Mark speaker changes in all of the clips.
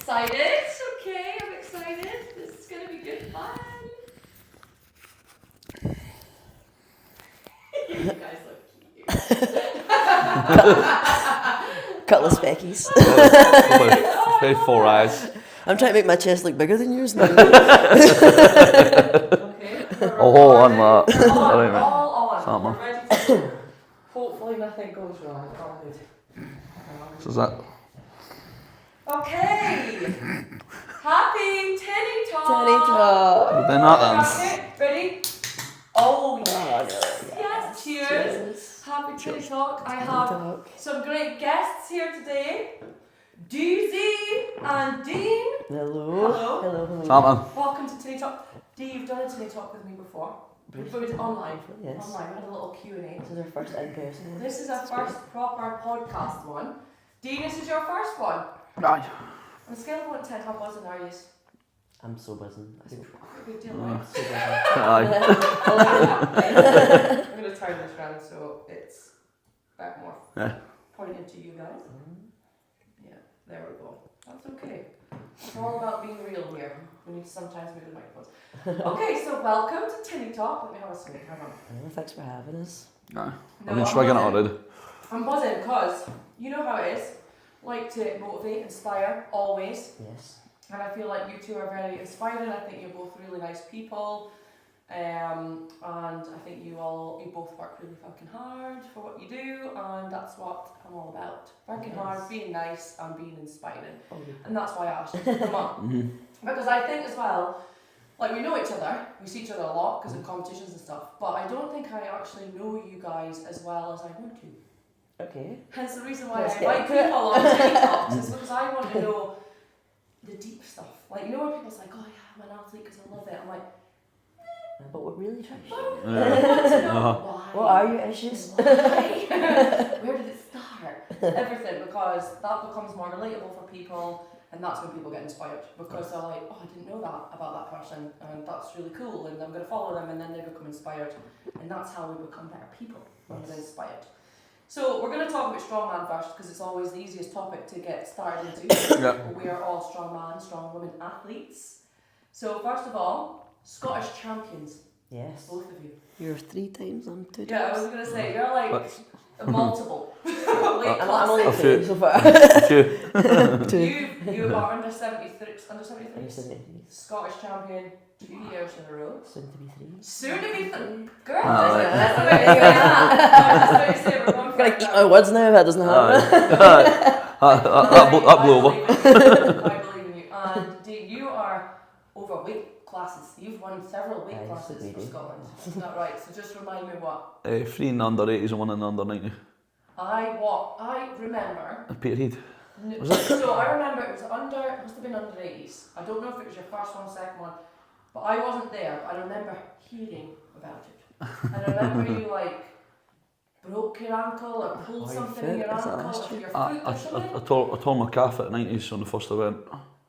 Speaker 1: Excited? Okay, I'm excited. This is gonna be good fun. You guys look cute.
Speaker 2: Couple of speckies.
Speaker 3: Very 4 eyes.
Speaker 2: I'm trying to make my chest look bigger than yours now.
Speaker 1: Okay.
Speaker 3: Oh, on that.
Speaker 1: All on.
Speaker 3: Something.
Speaker 1: We're ready to go. Hopefully nothing goes wrong. All good.
Speaker 3: So is that?
Speaker 1: Okay. Happy Tinny Talk.
Speaker 2: Tinny Talk.
Speaker 3: But then that
Speaker 1: Okay, ready? Oh yes.
Speaker 2: no,
Speaker 1: Yes. Cheers. Happy Tinny Talk. I have some great guests here today. Deezy and Dean.
Speaker 2: Hello.
Speaker 1: Hello.
Speaker 3: Something.
Speaker 1: Welcome to Tinny Talk. Dee, you've done a Tinny Talk with me before. We've done it online.
Speaker 2: Yes.
Speaker 1: Online. We had a little Q&A.
Speaker 2: This is our first in-person.
Speaker 1: This is our first proper podcast one. Dean, this is your first one.
Speaker 3: Aye.
Speaker 1: On a scale of 1 to 10, how buzzing are you?
Speaker 2: I'm so buzzing. I think
Speaker 1: A good deal, right?
Speaker 2: so buzzing.
Speaker 3: Aye.
Speaker 1: I'm going to turn this round so it's back more.
Speaker 3: Yeah.
Speaker 1: Pointing to you guys. Yeah, there we go. That's okay. It's all about being real here. We need to sometimes move the microphones. Okay, so welcome to Tinny Talk. Let me have a swig. Hang on.
Speaker 2: Thanks for having us.
Speaker 3: Aye.
Speaker 1: No,
Speaker 3: I'm just swigging it
Speaker 1: buzzing.
Speaker 3: already.
Speaker 1: I'm buzzing because you know how it is. Like to motivate, inspire, always.
Speaker 2: Yes.
Speaker 1: And I feel like you two are very inspiring. I think you're both really nice people. And I think you both work really fucking hard for what you do, and that's what I'm all about. Working hard, being nice, and being inspiring. And that's why I asked you to come on. Because I think as well, like we know each other, we see each other a lot because of competitions and stuff, but I don't think I actually know you guys as well as I want to.
Speaker 2: Okay.
Speaker 1: Hence the reason why
Speaker 2: Let's
Speaker 1: I
Speaker 2: get
Speaker 1: invite
Speaker 2: into it.
Speaker 1: people on TikToks is because I want to know the deep stuff. Like, you know when people's like, oh yeah, I'm an athlete because I love it. I'm like,
Speaker 2: But we're really trying to
Speaker 1: I want to know why.
Speaker 2: What are your issues?
Speaker 1: Why? Where did it start? Everything, because that becomes more relatable for people, and that's when people get inspired. Because they're like, oh, I didn't know that about that person, and that's really cool, and I'm going to follow them, and then they become inspired. And that's how we become better people, when we're inspired. So we're going to talk about strongman first, because it's always the easiest topic to get started into.
Speaker 3: Yeah.
Speaker 1: We are all strongman, strong women athletes. So first of all, Scottish champions,
Speaker 2: Yes.
Speaker 1: both of you.
Speaker 2: You're 3 times, I'm 2 times.
Speaker 1: Yeah, I was going to say, you're like multiple. Weight
Speaker 2: I'm only
Speaker 1: class.
Speaker 2: 3 so far.
Speaker 3: A few.
Speaker 2: 2.
Speaker 1: You are under 73, under 73?
Speaker 2: I'm 73.
Speaker 1: Scottish champion 2 years in a row.
Speaker 2: Soon to be 3.
Speaker 1: Soon to be girl,
Speaker 3: Aye.
Speaker 1: that's the way to say that. That's the way to say it. We're going
Speaker 2: I'm
Speaker 1: for
Speaker 2: gonna
Speaker 1: it
Speaker 2: eat
Speaker 1: now.
Speaker 2: my words now if that doesn't happen.
Speaker 3: That blew over.
Speaker 1: I believe in you. And Dean, you are over weight classes. You've won several weight
Speaker 2: Aye,
Speaker 1: classes
Speaker 2: so we
Speaker 1: for
Speaker 2: do.
Speaker 1: Scotland. Is that right? So just remind me what.
Speaker 3: 3 in the under 80s and 1 in the under 90.
Speaker 1: I remember.
Speaker 3: A period. Was
Speaker 1: So I remember it was under, it must have been under 80s. I don't know if it was your first one, second one, but I wasn't there. But I remember hearing about it. And I remember you like broke your ankle or pulled
Speaker 2: Oh, your
Speaker 1: something in
Speaker 2: foot?
Speaker 1: your
Speaker 2: Is that
Speaker 1: ankle
Speaker 2: last
Speaker 1: or
Speaker 2: year?
Speaker 1: your
Speaker 3: I
Speaker 1: foot or something.
Speaker 3: tore my calf at 90s on the first event.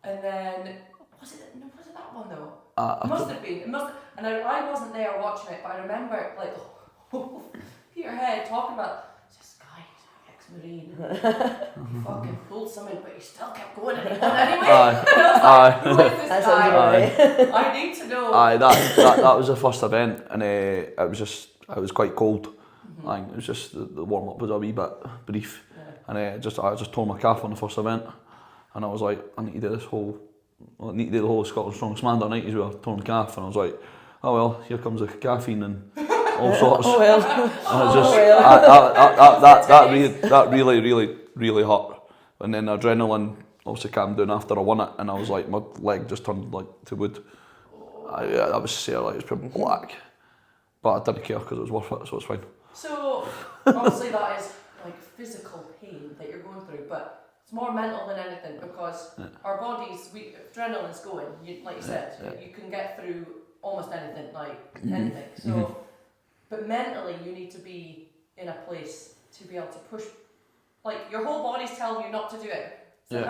Speaker 1: And then was it that one though?
Speaker 3: I
Speaker 1: It must have been. It must. And I wasn't there watching it, but I remember like Peterhead talking about this guy, ex-marine, he fucking pulled something, but he still kept going and he won anyway.
Speaker 3: Aye.
Speaker 1: And I was
Speaker 3: Aye.
Speaker 1: like, who is this
Speaker 2: That sounds
Speaker 1: guy?
Speaker 2: about right.
Speaker 1: I need to know.
Speaker 3: Aye, that was the first event, and it was quite cold. Aye, it was just the warm up was a wee bit brief, and I just tore my calf on the first event, and I was like, I need to do the whole Scotland's Strongest Man that night as well, torn calf, and I was like, oh well, here comes the caffeine and all sorts.
Speaker 2: Oh well.
Speaker 3: And it just that really hurt, and then the adrenaline obviously calmed down after I won it, and I was like, my leg just turned like to wood. That was sore, like it was pretty black, but I didn't care because it was worth it, so it's fine.
Speaker 1: So obviously that is like physical pain that you're going through, but it's more mental than anything because our bodies, adrenaline's going. Like you said, you can get through almost anything, like anything. So, but mentally, you need to be in a place to be able to push. Like your whole body's telling you not to do it. So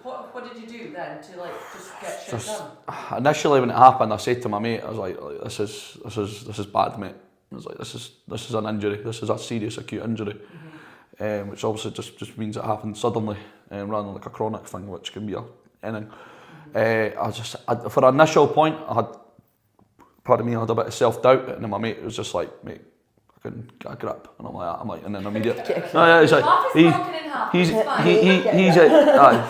Speaker 1: what did you do then to like just get shit done?
Speaker 3: Initially, when it happened, I said to my mate, I was like, "This is bad, mate." I was like, "This is an injury. This is a serious acute injury." Which obviously just means it happened suddenly, rather than like a chronic thing, which can be a anything. For an initial point, I had a bit of self-doubt, and then my mate was just like, mate, I couldn't get a grip, and I'm like, and then immediately, he's like,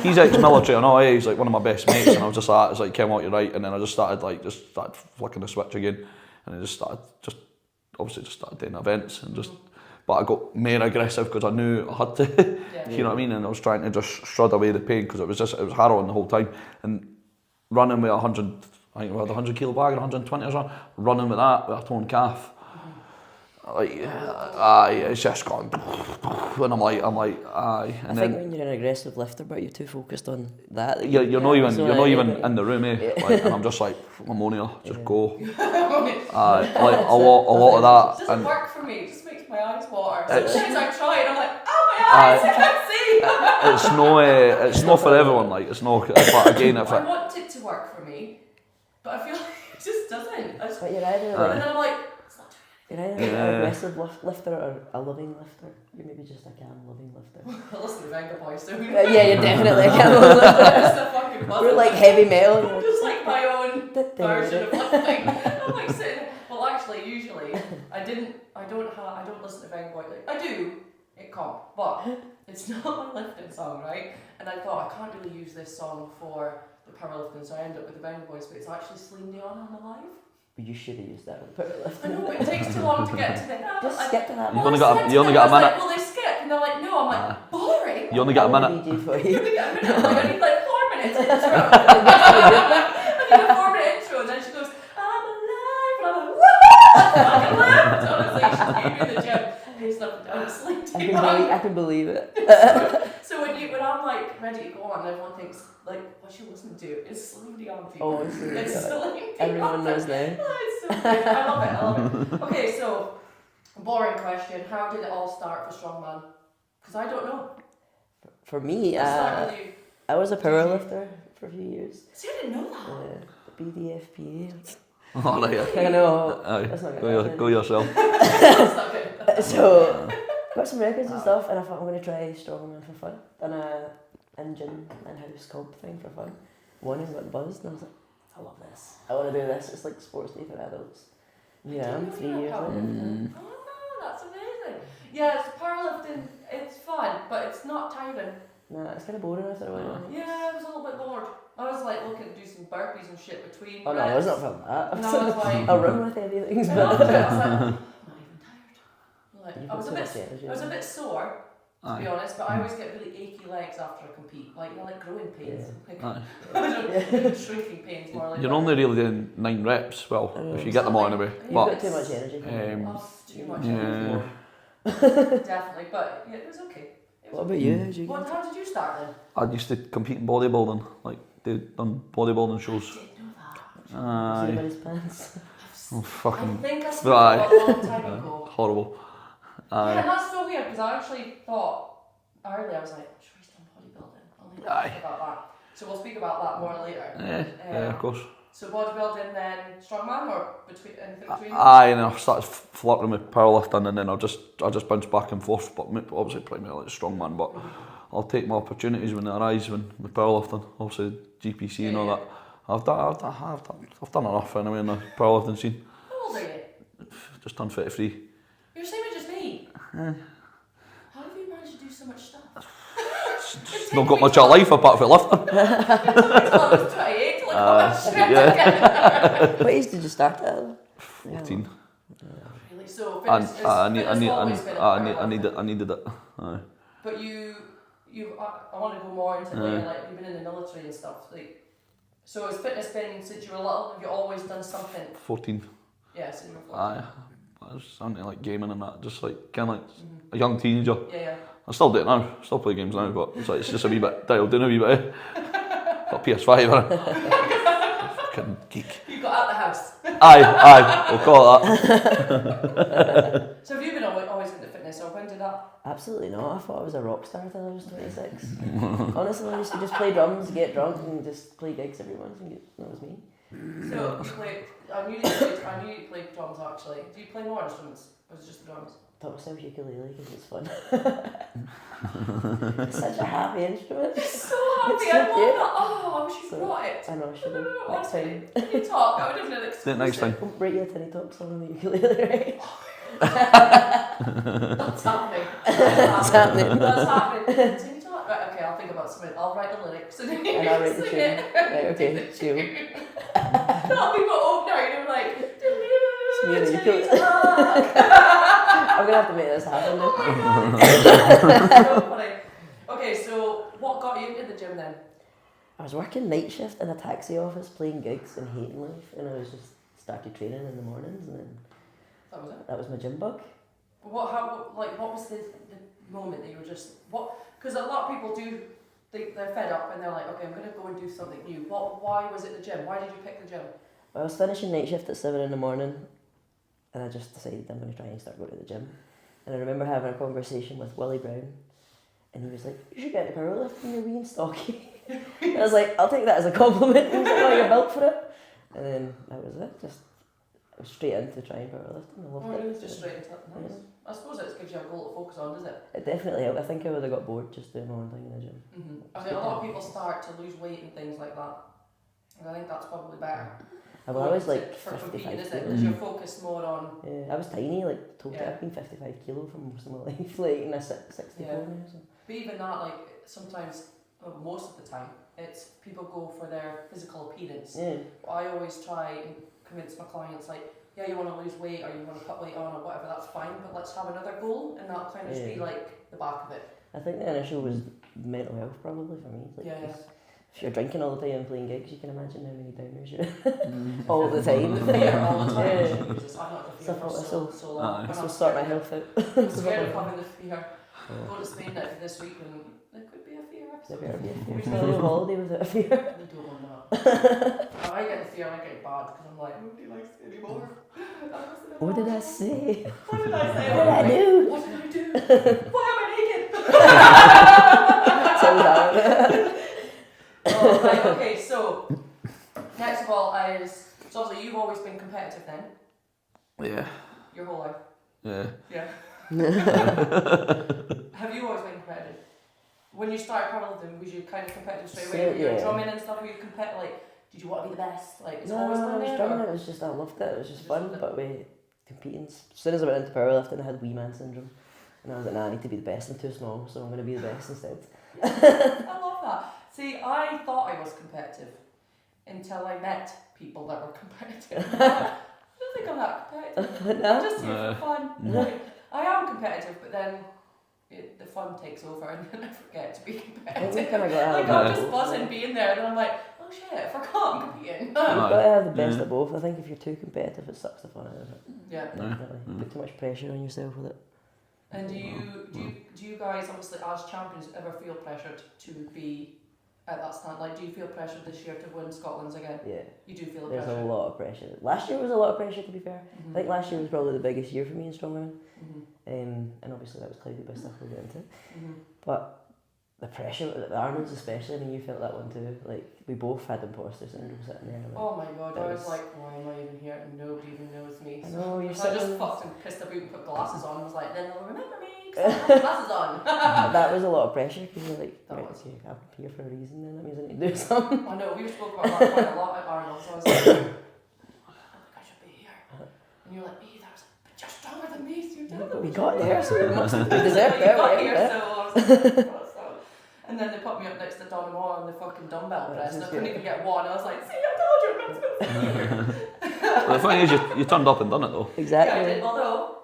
Speaker 3: he's ex-military, and he's like one of my best mates, and I was just like, it's like, Ken, what, you're right, and then I just started flicking the switch again, and I just started doing events, and but I got more aggressive because I knew I had to, you know what I mean, and I was trying to just shred away the pain because it was harrowing the whole time, and running with 100, I think we had a 100 kilo bag and 120 or something, running with that with a torn calf. It's just gone, and I'm like, aye. And
Speaker 2: I think when you're an aggressive lifter, but you're too focused on that.
Speaker 3: You're not even in the room, and I'm just like, I'm on here, just go. Like a lot of that.
Speaker 1: It doesn't work for me. It just makes my eyes water. Sometimes I try and I'm like, oh my eyes, I can't see.
Speaker 3: It's not for everyone. Like it's not. But again, if
Speaker 1: I want it to work for me, but I feel like it just doesn't.
Speaker 2: But you're either
Speaker 1: and then I'm like.
Speaker 2: You're either an aggressive lifter or a loving lifter. You're maybe just a calm, loving lifter.
Speaker 1: I listen to Venga Boys, so
Speaker 2: yeah, you're definitely a calm, loving lifter. We're like heavy metal.
Speaker 1: I'm just like my own version of lifting. I'm like sitting. Well, actually, usually I don't listen to Venga Boys. Like, I do at comp, but it's not my lifting song, right? And I thought I can't really use this song for the powerlifting, so I end up with the Venga Boys. But it's actually Celine Dion on the live.
Speaker 2: But you should have used that with powerlifting.
Speaker 1: I know, but it takes too long to get to the...
Speaker 2: Just skip to that.
Speaker 3: You only got a minute.
Speaker 1: Like, well, they skip, and they're like, no, I'm like, boring.
Speaker 3: You only got a minute.
Speaker 1: You only get a minute. Like, I need like 4 minutes intro. I need a 4-minute intro, and then she goes, I'm alive, and I'm like, woo! I lived! Honestly, she came in the gym, paced up and down asleep.
Speaker 2: I can believe it.
Speaker 1: So when I'm like ready to go on, everyone thinks like what you listen to is Celine Dion.
Speaker 2: Oh, it's
Speaker 1: Celine Dion.
Speaker 2: Everyone knows now.
Speaker 1: Oh, it's so good. I love it. Okay, so boring question. How did it all start for Strongman? Because I don't know.
Speaker 2: For me, I was a powerlifter for a few years.
Speaker 1: See, I didn't know that.
Speaker 2: The BDFPA.
Speaker 3: Oh, no, yeah.
Speaker 2: I know.
Speaker 3: That's not good. Go yourself.
Speaker 1: That's not good.
Speaker 2: So, got some records and stuff, and I thought I'm going to try Strongman for fun. Done a engine in-house comp thing for fun. Won and got buzzed, and I was like, I love this. I want to do this. It's like sports day for adults. Yeah, I'm 3 years later.
Speaker 1: Oh, that's amazing. Yeah, it's powerlifting. It's fun, but it's not tiring.
Speaker 2: Nah, it's kind of boring after a while.
Speaker 1: Yeah, I was a little bit bored. I was like looking to do some burpees and shit between.
Speaker 2: Oh no, I was not from that.
Speaker 1: And I was like,
Speaker 2: I'll run with any things,
Speaker 1: I
Speaker 2: but
Speaker 1: was like, I'm not even tired. Like, I was a bit sore, to be honest, but I always get really achy legs after I compete. Like, like growing pains.
Speaker 2: Yeah.
Speaker 1: Like, shrinking pains more like
Speaker 3: You're
Speaker 1: that.
Speaker 3: only really doing 9 reps. Well, if you get them all anyway.
Speaker 2: You've got too much energy.
Speaker 1: Too much
Speaker 3: yeah.
Speaker 1: Definitely, but yeah, it was okay.
Speaker 2: What about you?
Speaker 1: How did you start then?
Speaker 3: I used to compete in bodybuilding. Like, they'd done bodybuilding shows.
Speaker 1: I didn't know that.
Speaker 3: Aye.
Speaker 2: Anybody's pants.
Speaker 3: Oh, fucking.
Speaker 1: I think I saw it a long time ago.
Speaker 3: Horrible.
Speaker 1: Yeah, and that's so weird because I actually thought earlier, I was like, sure he's done bodybuilding. I'll need to think about that. So we'll speak about that more later.
Speaker 3: Yeah, of course.
Speaker 1: So bodybuilding, then strongman, or anything between?
Speaker 3: Aye, and I started flirting with powerlifting, and then I just bounced back and forth. But obviously, primarily strongman. But I'll take my opportunities when they arise. With powerlifting, obviously GPC and all that. I've done enough anyway in the powerlifting scene.
Speaker 1: How old are you?
Speaker 3: Just turned 33.
Speaker 1: You're the same age as me. How have you managed to do so much stuff?
Speaker 3: Not got much of life apart from lifting.
Speaker 1: Until I was 28 to look how much strength I get.
Speaker 2: What age did you start at?
Speaker 3: 14.
Speaker 1: Really? So
Speaker 3: And
Speaker 1: fitness
Speaker 3: I needed it. Aye.
Speaker 1: But you I want to go more into later, like you've been in the military and stuff. Like, so has fitness been since you were little? Have you always done something?
Speaker 3: 14.
Speaker 1: Yeah, since you were 14.
Speaker 3: Aye. I was something like gaming and that, just like kind of like a young teenager.
Speaker 1: Yeah.
Speaker 3: I still do it now. Still play games now, but it's just a wee bit dialed in a wee bit. Got PS5 on it. Fucking geek.
Speaker 1: You got out the house.
Speaker 3: Aye, we'll call it that.
Speaker 1: So have you been always into fitness, or when did that?
Speaker 2: Absolutely not. I thought I was a rock star until I was 26. Honestly, I used to just play drums, get drunk, and just play gigs every once, and that was me.
Speaker 1: So you played. I knew you played drums actually. Do you play more instruments, or is it just the drums?
Speaker 2: taught myself ukulele because it's fun. It's such a happy instrument.
Speaker 1: It's so happy.
Speaker 2: It's
Speaker 1: I
Speaker 2: so
Speaker 1: love
Speaker 2: cute.
Speaker 1: that. Oh, I wish you
Speaker 2: So,
Speaker 1: brought it.
Speaker 2: I know, I should
Speaker 1: No,
Speaker 2: have. Next
Speaker 1: honestly.
Speaker 2: time.
Speaker 1: Can you talk? I would have been an
Speaker 3: Do it
Speaker 1: exclusive.
Speaker 3: next time.
Speaker 2: Don't break your Tinny Talk song on the ukulele, right?
Speaker 1: That's happening.
Speaker 2: It's happening.
Speaker 1: That's happening. Tinny Talk? Right, okay, I'll think about something. I'll write the lyrics and
Speaker 2: And I'll write the
Speaker 1: sing
Speaker 2: tune.
Speaker 1: it.
Speaker 2: Right, okay, deal.
Speaker 1: That'll be what old now, you're like,
Speaker 2: me and the
Speaker 1: Tinny
Speaker 2: ukulele.
Speaker 1: Talk.
Speaker 2: I'm gonna have to make this happen
Speaker 1: Oh
Speaker 2: then.
Speaker 1: my god. So funny. Okay, so what got you into the gym then?
Speaker 2: I was working night shift in a taxi office playing gigs and hating life, and I was just started training in the mornings, and then
Speaker 1: That was it.
Speaker 2: that was my gym bug.
Speaker 1: What was the moment that you were just, because a lot of people do, they're fed up and they're like, okay, I'm going to go and do something new. Why was it the gym? Why did you pick the gym?
Speaker 2: I was finishing night shift at 7 in the morning, and I just decided I'm going to try and start going to the gym. And I remember having a conversation with Willie Brown, and he was like, you should get into powerlifting, you're wee and stocky. And I was like, I'll take that as a compliment. And he was like, oh, you're built for it. And then that was it, just I was straight into trying powerlifting. I loved it.
Speaker 1: Really, just straight into it. Nice.
Speaker 2: Yeah.
Speaker 1: I suppose it gives you a goal to focus on, does it?
Speaker 2: It definitely helped. I think I would have got bored just doing my own thing in the gym.
Speaker 1: I mean, a lot of people start to lose weight and things like that. And I think that's probably better.
Speaker 2: I was like
Speaker 1: for competing,
Speaker 2: 55
Speaker 1: isn't it?
Speaker 2: kilos.
Speaker 1: Because you're focused more on.
Speaker 2: Yeah, I was tiny, like total.
Speaker 1: Yeah.
Speaker 2: I've been 55 kilo for most of my life, like, and I'm 64
Speaker 1: Yeah.
Speaker 2: now. So.
Speaker 1: But even that, like, sometimes, well, most of the time, it's people go for their physical appearance.
Speaker 2: Yeah.
Speaker 1: I always try and convince my clients, like, yeah, you want to lose weight or you want to put weight on or whatever, that's fine, but let's have another goal, and that'll kind of just be like the back of it.
Speaker 2: I think the initial was mental health probably for me. Like,
Speaker 1: Yeah.
Speaker 2: 'cause if you're drinking all the time and playing gigs, you can imagine how many downers you're all the time.
Speaker 1: The fear all the time.
Speaker 2: Yeah.
Speaker 1: Jesus, I've not had the
Speaker 2: So
Speaker 1: fear for
Speaker 2: so-
Speaker 1: so long.
Speaker 2: This will sort my health out.
Speaker 1: I'm scared of having the fear. Go to Spain this week and there could be a fear
Speaker 2: There
Speaker 1: episode.
Speaker 2: better be a fear. Still on holiday without a fear.
Speaker 1: We don't want that. I get the fear, I get bad because I'm like, nobody likes me anymore.
Speaker 2: What did I say?
Speaker 1: What did I say?
Speaker 2: What did I do?
Speaker 1: What did I do? Why am I naked?
Speaker 2: So that.
Speaker 1: Oh, right, okay, so next of all so obviously you've always been competitive then,
Speaker 3: Yeah.
Speaker 1: your whole life.
Speaker 3: Yeah.
Speaker 1: Yeah. Have you always been competitive? When you started powerlifting, was you kind of competitive straight away? When you were
Speaker 2: Yeah.
Speaker 1: drumming and stuff, were you competitive? Like, did you want to be the best? Like, it's
Speaker 2: No,
Speaker 1: always
Speaker 2: I
Speaker 1: been
Speaker 2: was
Speaker 1: there?
Speaker 2: drumming.
Speaker 1: or-
Speaker 2: It was just I loved it. It was just
Speaker 1: Just
Speaker 2: fun.
Speaker 1: loved it.
Speaker 2: But we competing. As soon as I went into powerlifting, I had wee man syndrome, and I was like, nah, I need to be the best. I'm too small, so I'm going to be the best instead.
Speaker 1: I love that. See, I thought I was competitive until I met people that were competitive. I don't think I'm that competitive. I'm
Speaker 2: No?
Speaker 1: just here for fun. Like, I am competitive, but then the fun takes over and then I forget to be
Speaker 2: I think we
Speaker 1: competitive.
Speaker 2: kind of got to
Speaker 1: Like,
Speaker 2: have
Speaker 1: I'm
Speaker 2: the
Speaker 1: just
Speaker 2: both.
Speaker 1: buzzing being there, and then I'm like, oh shit, I forgot I'm competing.
Speaker 2: You've got to have the best
Speaker 3: Yeah.
Speaker 2: of both. I think if you're too competitive, it sucks the fun out of it.
Speaker 1: Yeah.
Speaker 2: Definitely. Put too much pressure on yourself with it.
Speaker 1: And do you guys, obviously as champions, ever feel pressured to be at that stand? Like, do you feel pressured this year to win Scotland's again?
Speaker 2: Yeah.
Speaker 1: You do feel the
Speaker 2: There's
Speaker 1: pressure.
Speaker 2: a lot of pressure. Last year was a lot of pressure, to be fair.
Speaker 1: Mhm.
Speaker 2: I think last year was probably the biggest year for me in strongman.
Speaker 1: Mhm.
Speaker 2: And obviously that was clouded by stuff we'll get into.
Speaker 1: Mhm.
Speaker 2: But the pressure, the Arnold's especially, I mean, you felt that one too. Like, we both had imposter syndrome sitting there. Like,
Speaker 1: Oh my god,
Speaker 2: That
Speaker 1: I was
Speaker 2: was-
Speaker 1: like, why am I even here? And nobody even knows me.
Speaker 2: I know, you're
Speaker 1: So I just
Speaker 2: sitting...
Speaker 1: fucked and pissed about and put glasses on and was like, then they'll remember me because I have glasses on.
Speaker 2: That was a lot of pressure because you're like,
Speaker 1: That
Speaker 2: right,
Speaker 1: was.
Speaker 2: okay, I'm here for a reason then. That means I need to do something.
Speaker 1: I know, we spoke about that quite a lot at Arnold, so I was like, I think I should be here. And you're like, me, that was, but you're stronger than me, so you're
Speaker 2: But
Speaker 1: definitely
Speaker 2: we got there, so we must have
Speaker 1: So
Speaker 2: deserved
Speaker 1: you
Speaker 2: it.
Speaker 1: got
Speaker 2: right?
Speaker 1: here,
Speaker 2: Yeah.
Speaker 1: so I was like, oh, so. And then they put me up next to Donna Moore on the fucking dumbbell
Speaker 2: Oh,
Speaker 1: press,
Speaker 2: this
Speaker 1: and I
Speaker 2: is
Speaker 1: couldn't
Speaker 2: good.
Speaker 1: even get one. I was like, see, I told you I'm not supposed to be here.
Speaker 3: Well, the thing is, you turned up and done it though.
Speaker 1: Yeah, I
Speaker 2: Exactly.
Speaker 1: did. Although,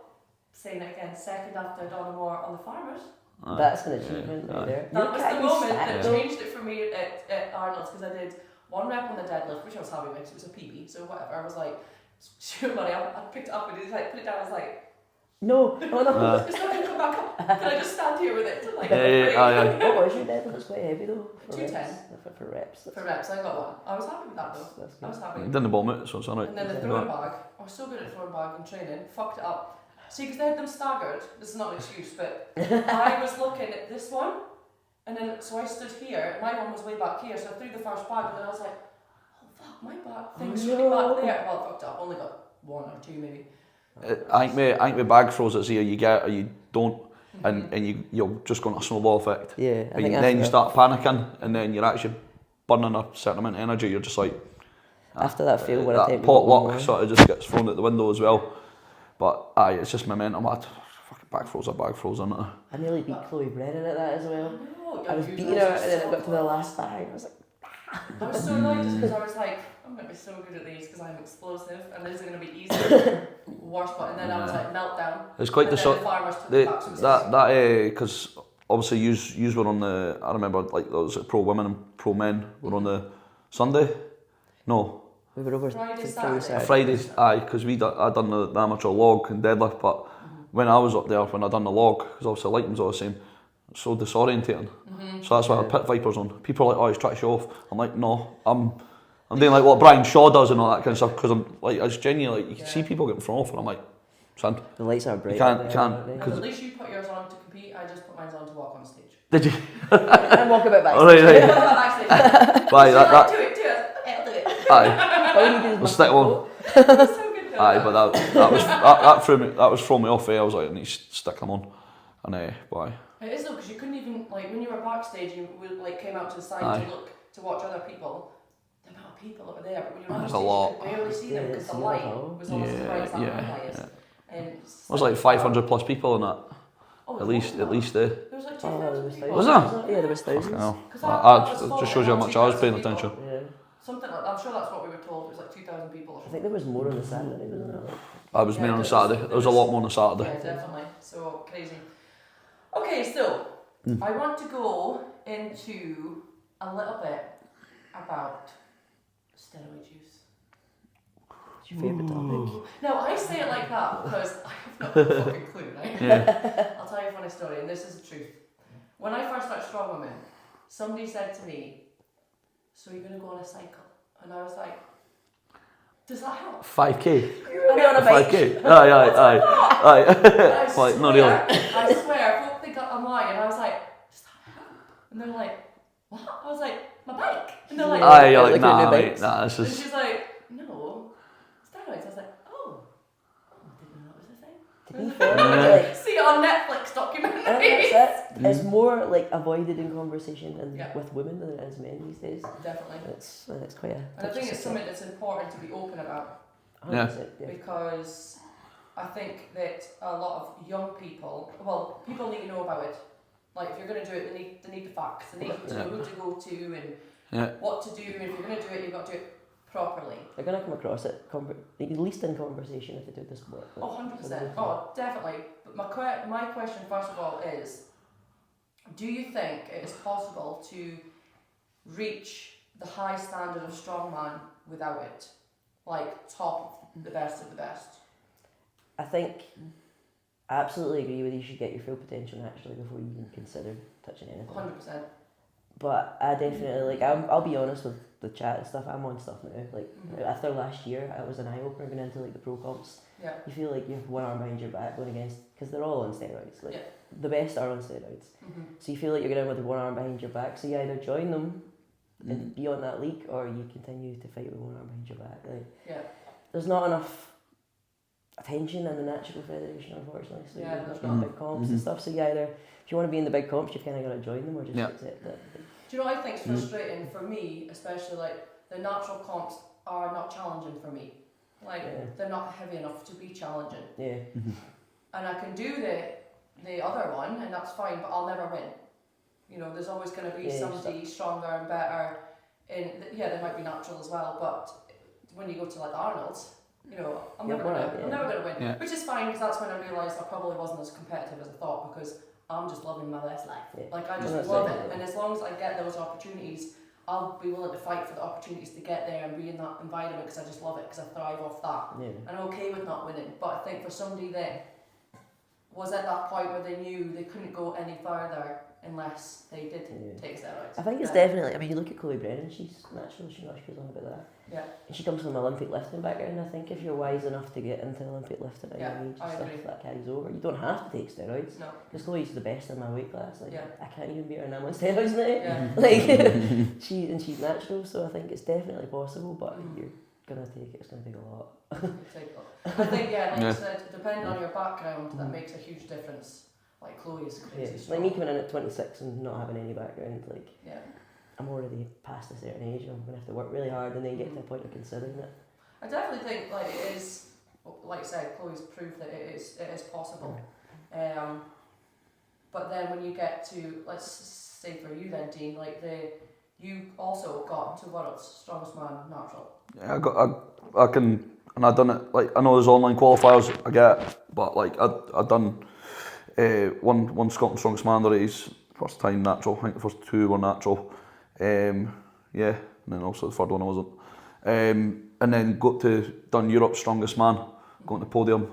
Speaker 1: saying it again, second after Donna Moore on the Farmers.
Speaker 2: That's an achievement
Speaker 3: Yeah.
Speaker 2: right there.
Speaker 1: That
Speaker 2: Your
Speaker 1: was
Speaker 2: cat
Speaker 1: the
Speaker 2: is
Speaker 1: moment
Speaker 2: stacked,
Speaker 1: that
Speaker 2: though.
Speaker 1: changed it for me at Arnold's, because I did one rep on the deadlift, which I was happy with, 'cause it was a PB, so whatever. I was like, shoot, buddy, I picked it up and he was like, put it down. I was like,
Speaker 2: No, no, no.
Speaker 1: it's not going to come back up. Can I just stand here with it? Like,
Speaker 3: Yeah.
Speaker 2: What was your deadlift? It's quite heavy though. For
Speaker 1: 210.
Speaker 2: reps. For reps.
Speaker 1: For reps, I got one. I was happy with that though.
Speaker 2: That's
Speaker 1: I was
Speaker 2: good.
Speaker 1: happy.
Speaker 3: You didn't bomb it, so it's alright.
Speaker 1: And then the throwing bag, I was so good at throwing bag in training, fucked it up. See, because they had them staggered, this is not an excuse, but I was looking at this one, and then, so I stood here, and my one was way back here, so I threw the first bag, and then I was like, oh fuck, my back thing's really
Speaker 2: No.
Speaker 1: back there. Well, I fucked up, only got one or two maybe.
Speaker 3: I think with bag throws it's either you get or you don't, and you're just going to a snowball effect.
Speaker 2: Yeah, I think
Speaker 3: Then you start panicking, and then you're actually burning a certain amount of energy. You're just like,
Speaker 2: after that fail, when I
Speaker 3: that
Speaker 2: attempt
Speaker 3: pot luck sort of just gets thrown out the window as well. But it's just momentum. Fucking bag throws are bag throws, isn't it?
Speaker 2: I nearly beat Chloe Brennan at that as well.
Speaker 1: No,
Speaker 2: I was beating her, and then it got to the last bag. I was like,
Speaker 1: I was so annoyed just because I was like, I'm going to be so good at these because I'm explosive and this is going to be easy. Worst part. And then I was like, meltdown.
Speaker 3: It's quite
Speaker 1: and
Speaker 3: the
Speaker 1: then the farmers took it back.
Speaker 3: that because obviously yous were on the. I remember like there was pro women and pro men were on the Sunday. No.
Speaker 2: we were over
Speaker 1: Friday,
Speaker 2: Saturday.
Speaker 1: Saturday.
Speaker 3: Fridays, because I done the amateur log and deadlift, but when I was up there, when I done the log, because obviously the lighting's all the same, it's so disorientating. So that's why I put Vipers on. People are like, oh, he's trying to show off. I'm like, no, I'm doing like what Brian Shaw does and all that kind of stuff, because I'm like, it's genuinely, like, you can see people getting thrown off, and I'm like, son,
Speaker 2: The lights are bright.
Speaker 3: you can't.
Speaker 1: And at least you put yours on to compete, I just put mine on to walk on stage.
Speaker 3: Did you?
Speaker 2: And walk about back.
Speaker 3: All right, right.
Speaker 1: Backstage.
Speaker 3: Aye, that.
Speaker 1: Do it. Okay, I'll do it.
Speaker 3: Aye,
Speaker 2: All you need is
Speaker 3: we'll stick one.
Speaker 1: It's so good though.
Speaker 3: Aye, but that threw me off. I was like, I need to stick them on, and bye.
Speaker 1: It is though, because you couldn't even, like, when you were backstage, you would, like, came out to the side to watch other people. The amount of people that were there, but when you were on
Speaker 3: There's
Speaker 1: stage,
Speaker 3: a lot.
Speaker 1: you could barely see them because the
Speaker 2: see
Speaker 1: light
Speaker 2: them all.
Speaker 1: was almost as bright as that light is. And
Speaker 3: It was like 500 plus people in that.
Speaker 1: oh,
Speaker 3: At least.
Speaker 1: There was like 2,000
Speaker 2: there was
Speaker 1: people.
Speaker 3: Was there?
Speaker 2: Yeah, there was thousands.
Speaker 3: No.
Speaker 1: Because
Speaker 3: It just shows you how much I was paying attention.
Speaker 2: Yeah.
Speaker 1: Something like that. I'm sure that's what we were told. It was like 2,000 people or
Speaker 2: I
Speaker 1: something.
Speaker 2: think there was more on the Saturday, wasn't there?
Speaker 3: I was mainly on Saturday. There was a lot more on the Saturday.
Speaker 1: Yeah, definitely. So crazy. Okay, so I want to go into a little bit about steroid use.
Speaker 2: What's your favourite topic?
Speaker 1: Now, I say it like that because I have no fucking clue, right?
Speaker 3: Yeah.
Speaker 1: I'll tell you a funny story, and this is the truth. When I first started Strong Women, somebody said to me, so you're going to go on a cycle? And I was like, does that help?
Speaker 3: 5k.
Speaker 2: You're on a bike.
Speaker 3: 5k. Aye.
Speaker 1: I
Speaker 3: Like, not
Speaker 1: swear,
Speaker 3: really.
Speaker 1: I swear, I thought they got I'm lying, and I was like, does that help? And they're like, what? I was like, my bike. And they're like,
Speaker 3: Aye, you're like,
Speaker 2: Like your
Speaker 3: nah,
Speaker 2: new
Speaker 3: mate,
Speaker 2: bikes.
Speaker 3: nah, this
Speaker 1: and
Speaker 3: is.
Speaker 1: she's like, no, steroids. I was like, oh, I didn't know that was a thing.
Speaker 2: To be fair, like,
Speaker 1: See it on Netflix documentaries.
Speaker 2: that's it. It's more like avoided in conversation and
Speaker 1: Yeah.
Speaker 2: with women than it is men these days.
Speaker 1: Definitely.
Speaker 2: It's quite a.
Speaker 1: And I
Speaker 2: touchy
Speaker 1: think it's
Speaker 2: subject.
Speaker 1: something that's important to be open about
Speaker 2: 100%, yeah.
Speaker 1: because I think that a lot of young people, well, people need to know about it. Like if you're going to do it, they need the facts. They need to know who to go to and what to do. And if you're going to do it, you've got to do it properly.
Speaker 2: They're going to come across it, at least in conversation if they do this work.
Speaker 1: Oh, 100%. Oh, definitely. But my question, first of all, is do you think it is possible to reach the high standard of strongman without it? Like top of the best of the best?
Speaker 2: I think I absolutely agree with you. You should get your full potential naturally before you even consider touching anything.
Speaker 1: 100%.
Speaker 2: But I definitely I'll be honest with the chat and stuff. I'm on stuff now. Like after last year, it was an eye opener going into like the pro comps.
Speaker 1: Yeah.
Speaker 2: You feel like you have one arm behind your back going against because they're all on steroids. Like
Speaker 1: Yeah.
Speaker 2: the best are on steroids. So you feel like you're going in with one arm behind your back. So you either join them and be on that league, or you continue to fight with one arm behind your back. Like there's not enough attention in the natural federation, unfortunately. So there's not big comps and stuff. So you either, if you want to be in the big comps, you've kind of got to join them or just accept it.
Speaker 1: Do you know what I think is frustrating for me, especially like the natural comps are not challenging for me. Like they're not heavy enough to be challenging.
Speaker 2: Yeah.
Speaker 1: And I can do the other one, and that's fine, but I'll never win. You know, there's always going to be somebody stronger and better. They might be natural as well, but when you go to like Arnold's, you know, I'm never going to win.
Speaker 3: Yeah.
Speaker 1: Which is fine, because that's when I realised I probably wasn't as competitive as I thought, because I'm just loving my best life.
Speaker 2: Yeah.
Speaker 1: Like I just love it, and as long as I get those opportunities, I'll be willing to fight for the opportunities to get there and be in that environment because I just love it, because I thrive off that.
Speaker 2: Yeah.
Speaker 1: And I'm okay with not winning, but I think for somebody that was at that point where they knew they couldn't go any further unless they did take steroids.
Speaker 2: I think it's definitely, I mean, you look at Chloe Brennan, she's natural, she goes on about that.
Speaker 1: Yeah.
Speaker 2: And she comes from an Olympic lifting background. I think if you're wise enough to get into Olympic lifting at your age and stuff, that carries over. You don't have to take steroids.
Speaker 1: No.
Speaker 2: Because Chloe's the best in my weight class. Like,
Speaker 1: Yeah.
Speaker 2: I can't even beat her and I'm on steroids now.
Speaker 1: Yeah.
Speaker 2: Like, she's natural, so I think it's definitely possible, but you're gonna take it. It's gonna take a lot.
Speaker 1: I think like you said, depending on your background, that makes a huge difference. Like Chloe is crazy strong.
Speaker 2: Like me coming in at 26 and not having any background, like I'm already past a certain age. I'm gonna have to work really hard and then get to a point of considering it.
Speaker 1: I definitely think like it is, like I said, Chloe's proof that it is possible. But then when you get to, let's say for you then, Dean, like you also got to World's Strongest Man Natural.
Speaker 3: Yeah, I can, and I done it. Like I know there's online qualifiers, I get it, but like I done one Scotland Strongest Man the race, first time natural. I think the first two were natural. And then also the third one I wasn't. And then done Europe's Strongest Man, going to the podium,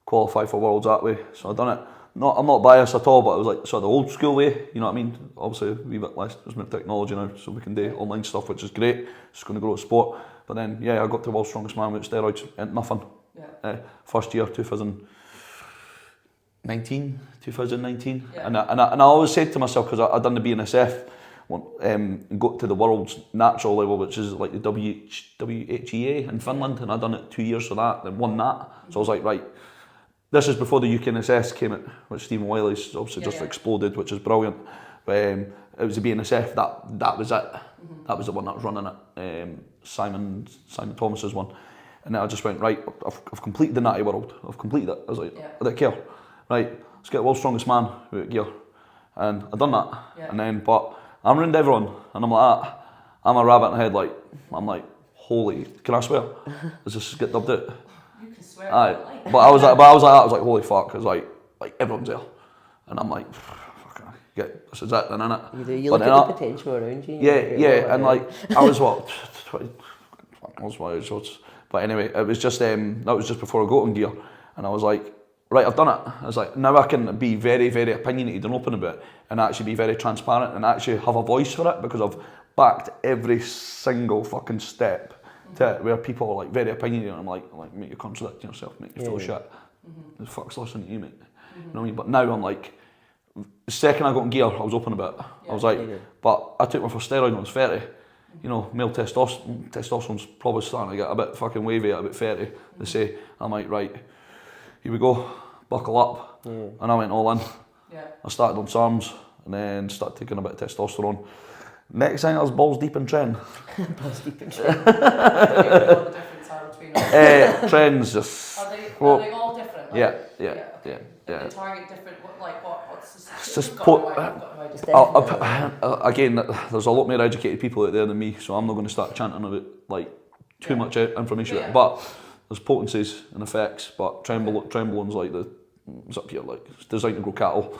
Speaker 3: qualify for Worlds that way. So I done it. I'm not biased at all, but it was like sort of the old school way, you know what I mean? Obviously a wee bit less, there's more technology now, so we can do online stuff, which is great. It's going to grow the sport. But then, I got to World's Strongest Man with steroids, and nothing. First year, 2019.
Speaker 1: Yeah.
Speaker 3: And I always said to myself, because I done the BNSF, got to the World's Natural level, which is like the WHEA in Finland, and I done it 2 years for that, and won that. So I was like, right, this is before the UKNSS came in, which Stephen Wiley's obviously just exploded, which is brilliant. It was the BNSF, that was it. Mm-hmm. That was the one that was running it. Simon Thomas's one. And then I just went, right, I've completed the Natty World. I've completed it. I was like, I don't care. Right, let's get World's Strongest Man with gear. And I done that. Yeah. And then, but I'm around everyone, and I'm like that. I'm a rabbit in the headlight. I'm like, holy, can I swear? Does this get dubbed out?
Speaker 1: You can swear.
Speaker 3: But I was like, holy fuck, because like everyone's there, and I'm like, this is it, then innit?
Speaker 2: You look at the potential around you.
Speaker 3: Yeah, and like I was what, 20, I was my age, but anyway, it was just that was just before I got in gear, and I was like, right, I've done it. I was like, now I can be very, very opinionated and open about it, and actually be very transparent and actually have a voice for it, because I've backed every single fucking step to it, where people are like very opinionated, and I'm like, mate, you're contradicting yourself, mate, you're full of shit. The fuck's listening to you, mate? You know what I mean? But now I'm like, the second I got in gear, I was open about it. I was like, but I took my first steroid when I was 30. You know, male testosterone's probably starting to get a bit fucking wavy at about 30, they say. I'm like, right, here we go, buckle up. And I went all in. I started on SARMs, and then started taking a bit of testosterone. Next thing I was balls deep in tren.
Speaker 2: Balls deep in tren.
Speaker 1: What the difference are between them?
Speaker 3: Trends just...
Speaker 1: Are they all different? Like,
Speaker 3: yeah.
Speaker 1: They target different, what's the...
Speaker 3: It's just... Again, there's a lot more educated people out there than me, so I'm not going to start chanting about like too much information. But there's potencies and effects, but tremblin's like it's up here, like it's designed to grow cattle.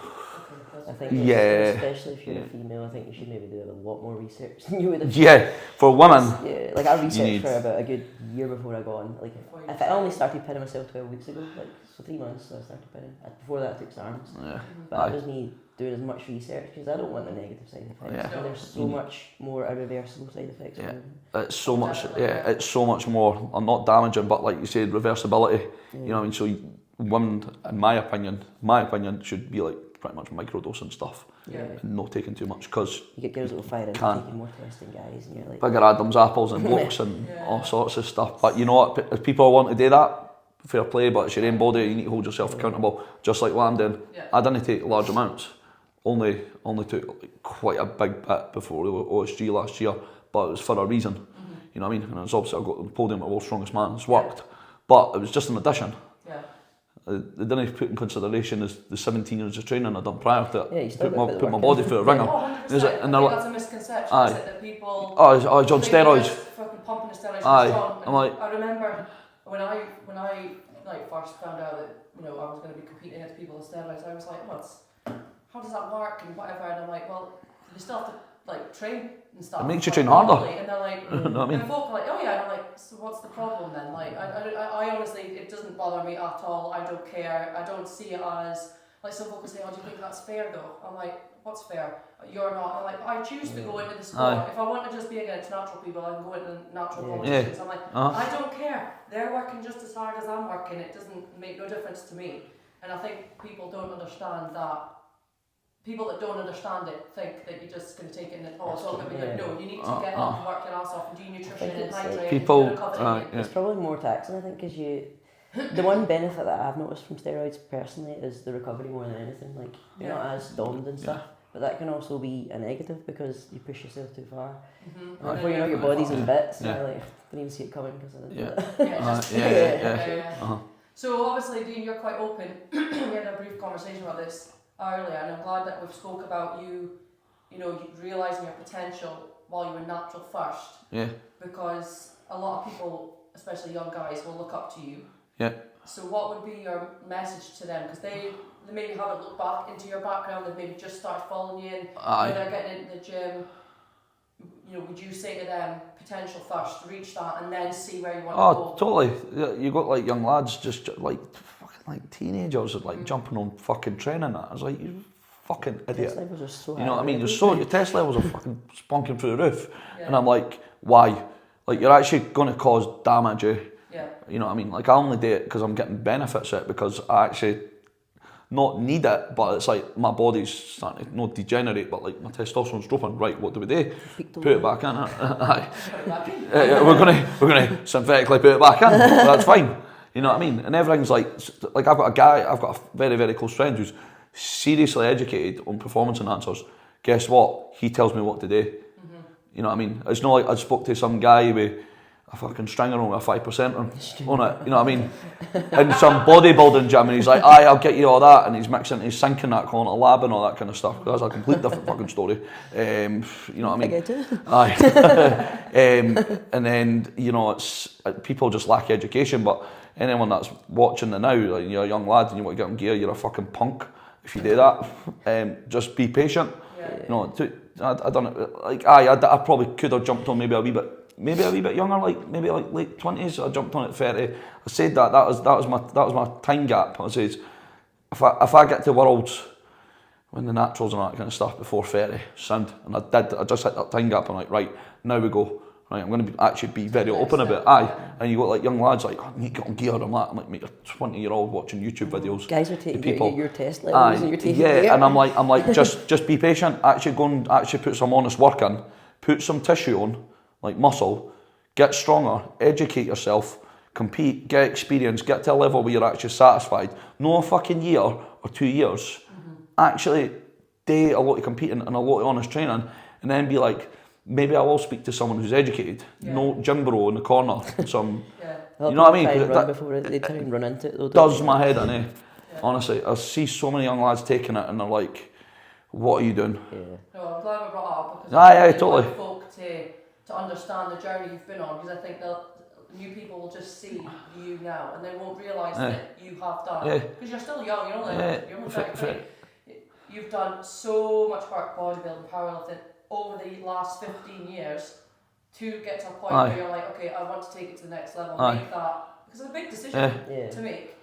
Speaker 2: I think especially if you're a female, I think you should maybe do a lot more research than you would have.
Speaker 3: Yeah, for women.
Speaker 2: Yeah, like I researched for about a good year before I got on. Like I only started pinning myself 12 weeks ago, like so 3 months I started pinning. Before that I took SARMs. Yeah. But it was me doing as much research, because I don't want the negative side effects. Yeah. And there's so much more irreversible side effects.
Speaker 3: Yeah. It's so much. Yeah, it's so much more. Not damaging, but like you said, reversibility. You know what I mean? So women, in my opinion, should be like pretty much microdosing stuff and not taking too much, because
Speaker 2: you get girls that will fire into taking more testing guys, and you're like
Speaker 3: bigger Adam's apples and blokes and all sorts of stuff. But you know what? If people want to do that, fair play. But it's your own body. You need to hold yourself accountable, just like what I'm doing. I didn't take large amounts. Only took like quite a big bit before the OSG last year, but it was for a reason. You know what I mean? And it's obviously I got on the podium at World's Strongest Man. It's worked, but it was just an addition. They didn't put in consideration the 17 years of training I'd done prior to it. Put my body through a ringer.
Speaker 1: And that's a misconception, is it, that people...
Speaker 3: he's on steroids.
Speaker 1: Fucking pumping the steroids.
Speaker 3: I'm like...
Speaker 1: I remember when I like first found out that I was going to be competing against people with steroids, I was like, how does that work and whatever? And I'm like, well, you still have to like train and stuff.
Speaker 3: It makes you train harder.
Speaker 1: And they're like,
Speaker 3: you know what I mean?
Speaker 1: And folk are like, oh yeah. And I'm like, so what's the problem then? Like, I honestly, it doesn't bother me at all. I don't care. I don't see it as, like some folk say, oh, do you think that's fair though? I'm like, what's fair? You're not. I'm like, I choose to go into the sport. If I want to just be against natural people, I can go into natural competitions. I'm like, I don't care. They're working just as hard as I'm working. It doesn't make no difference to me. And I think people don't understand that people that don't understand it think that you're just going to take it and it's all going to be like, no, you need to get up and work your ass off and do nutrition and hydrate.
Speaker 3: People,
Speaker 2: it's probably more taxing, I think, because the one benefit that I've noticed from steroids personally is the recovery more than anything. Like, you're not as domed and stuff, but that can also be a negative because you push yourself too far. And before you know, your body's in bits, and you're like, I didn't even see it coming because I didn't do it.
Speaker 1: So obviously, Dean, you're quite open. We had a brief conversation about this earlier, and I'm glad that we've spoke about you realising your potential while you were natural first.
Speaker 3: Yeah.
Speaker 1: Because a lot of people, especially young guys, will look up to you.
Speaker 3: Yeah.
Speaker 1: So what would be your message to them? Because they maybe haven't looked back into your background, they've maybe just started following you in, when they're getting into the gym. Would you say to them, potential first, reach that and then see where you want to go?
Speaker 3: Oh, totally. You got like young lads just like fucking like teenagers like jumping on fucking training that. I was like, you fucking idiot.
Speaker 2: Test levels are so high.
Speaker 3: You know what I mean? Your test levels are fucking spunking through the roof. And I'm like, why? Like, you're actually going to cause damage. You know what I mean? Like, I only do it because I'm getting benefits out because I actually not need it, but it's like my body's starting to not degenerate, but like my testosterone's dropping. Right, what do we do? Put it back in. We're gonna synthetically put it back in. That's fine. You know what I mean? And everything's like I've got a very, very close friend who's seriously educated on performance enhancers. Guess what? He tells me what to do. You know what I mean? It's not like I spoke to some guy with a fucking stringer on with a 5% on it, you know what I mean? In some bodybuilding gym, and he's like, aye, I'll get you all that, and he's sinking that, calling it a lab and all that kind of stuff. That's a complete different fucking story. You know what I mean?
Speaker 2: I get it.
Speaker 3: Aye. And then, it's people just lack education, but anyone that's watching the now, like, you're a young lad and you want to get on gear, you're a fucking punk if you do that. Just be patient. I don't know, like, I probably could have jumped on maybe a wee bit younger, like maybe like late 20s. I jumped on at 30. I said that was my time gap. I said if I get to Worlds, when the naturals and all that kind of stuff before 30, sound. And I just hit that time gap. I'm like, right, now we go. Right, I'm going to actually be very open about it. Aye. And you got like young lads like, I need to get on gear and that. I'm like, mate, you're 20-year-old watching YouTube videos.
Speaker 2: Guys are taking your test levels and you're taking
Speaker 3: gear. And I'm like, just be patient. Actually go and put some honest work in. Put some tissue on, like muscle. Get stronger. Educate yourself. Compete. Get experience. Get to a level where you're actually satisfied. No a fucking year or 2 years. Actually do a lot of competing and a lot of honest training, and then be like, maybe I will speak to someone who's educated, no gym bro in the corner. Some, you know what I mean?
Speaker 2: Before they try and run into it, though,
Speaker 3: does my head in, Honestly, I see so many young lads taking it and they're like, what are you doing?
Speaker 1: No, I'm glad we brought it up because
Speaker 3: I totally.
Speaker 1: Folk to understand the journey you've been on, because I think that new people will just see you now and they won't realise that you have done, because you're still young, you're only 23. You've done so much work, bodybuilding, powerlifting, over the last 15 years to get to a point where you're like, okay, I want to take it to the next level, make that, because it's a big decision to make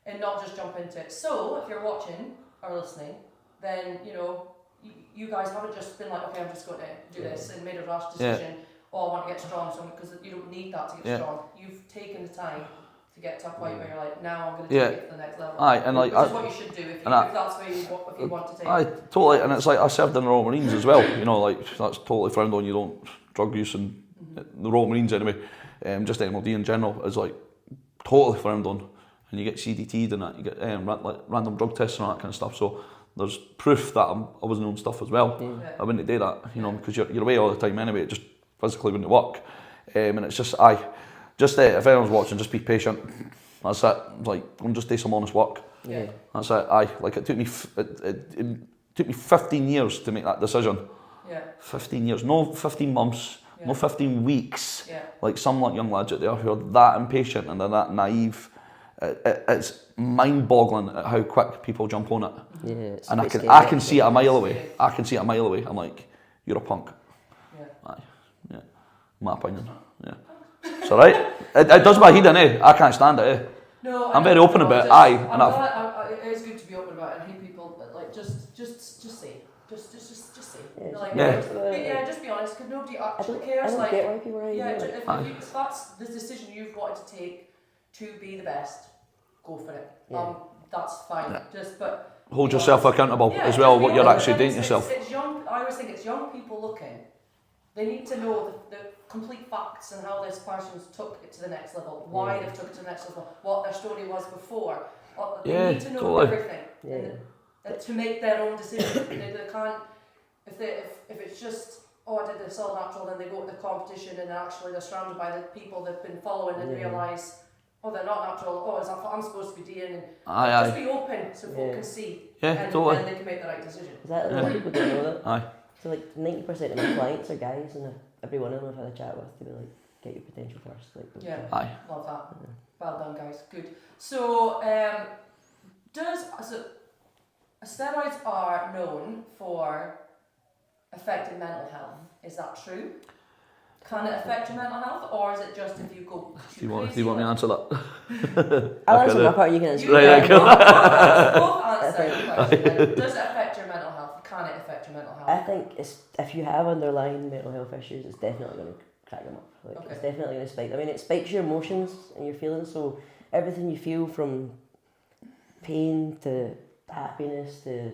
Speaker 1: and not just jump into it. So if you're watching or listening, then you guys haven't just been like, okay, I'm just going to do this and made a rash decision, I want to get strong, because you don't need that to get strong. You've taken the time to get to a point where you're like, now I'm going to take it to the next level.
Speaker 3: And like,
Speaker 1: which is what you should do if that's where if you want to take it.
Speaker 3: Totally, and it's like I served in the Royal Marines as well. Like that's totally frowned on. You don't drug use in the Royal Marines anyway. Just MOD in general is like totally frowned on, and you get CDT'd and that. You get random drug tests and all that kind of stuff. So there's proof that I wasn't on stuff as well. I wouldn't do that, because you're away all the time anyway. It just physically wouldn't work. And it's just if anyone's watching, just be patient. That's it. Like, go and just do some honest work. That's it. Like it took me 15 years to make that decision. 15 years, no 15 months, no 15 weeks. Like some young lads out there who are that impatient and they're that naive. It's mind-boggling at how quick people jump on it. And I can see it a mile away. I'm like, you're a punk. My opinion. It's alright. It does my head in, I can't stand it,
Speaker 1: No,
Speaker 3: I'm very open about it,
Speaker 1: it is good to be open about it. I hate people that like just say. Just say. Just be honest, because nobody actually cares.
Speaker 2: I don't get why people are
Speaker 1: if that's the decision you've wanted to take to be the best, go for it. That's fine. But
Speaker 3: hold yourself accountable as well, what you're actually doing to yourself.
Speaker 1: It's young, I always think it's young people looking. They need to know the complete facts and how this person's took it to the next level, why they've took it to the next level, what their story was before. They need to know everything to make their own decision. They can't, if it's just, oh, I did this all natural, then they go to the competition and actually they're surrounded by the people they've been following and realise, oh, they're not natural, oh, is that what I'm supposed to be doing? And just be open so folk can see and then they can make the right decision.
Speaker 2: Exactly, a lot of people don't know that.
Speaker 3: Aye.
Speaker 2: So like 90% of my clients are guys, and every one of them I've had a chat with to be like, get your potential first. Like,
Speaker 3: Aye.
Speaker 1: Love that. Well done, guys. Good. So, steroids are known for affecting mental health. Is that true? Can it affect your mental health, or is it just if you go too crazy?
Speaker 3: Do you want me to answer that?
Speaker 2: I'll answer my part, you can answer
Speaker 1: both answer the question. Does it affect your mental health? Can it affect your mental health?
Speaker 2: I think if you have underlying mental health issues, it's definitely going to crack them up. Like, it's definitely going to spike. I mean, it spikes your emotions and your feelings, so everything you feel from pain to happiness to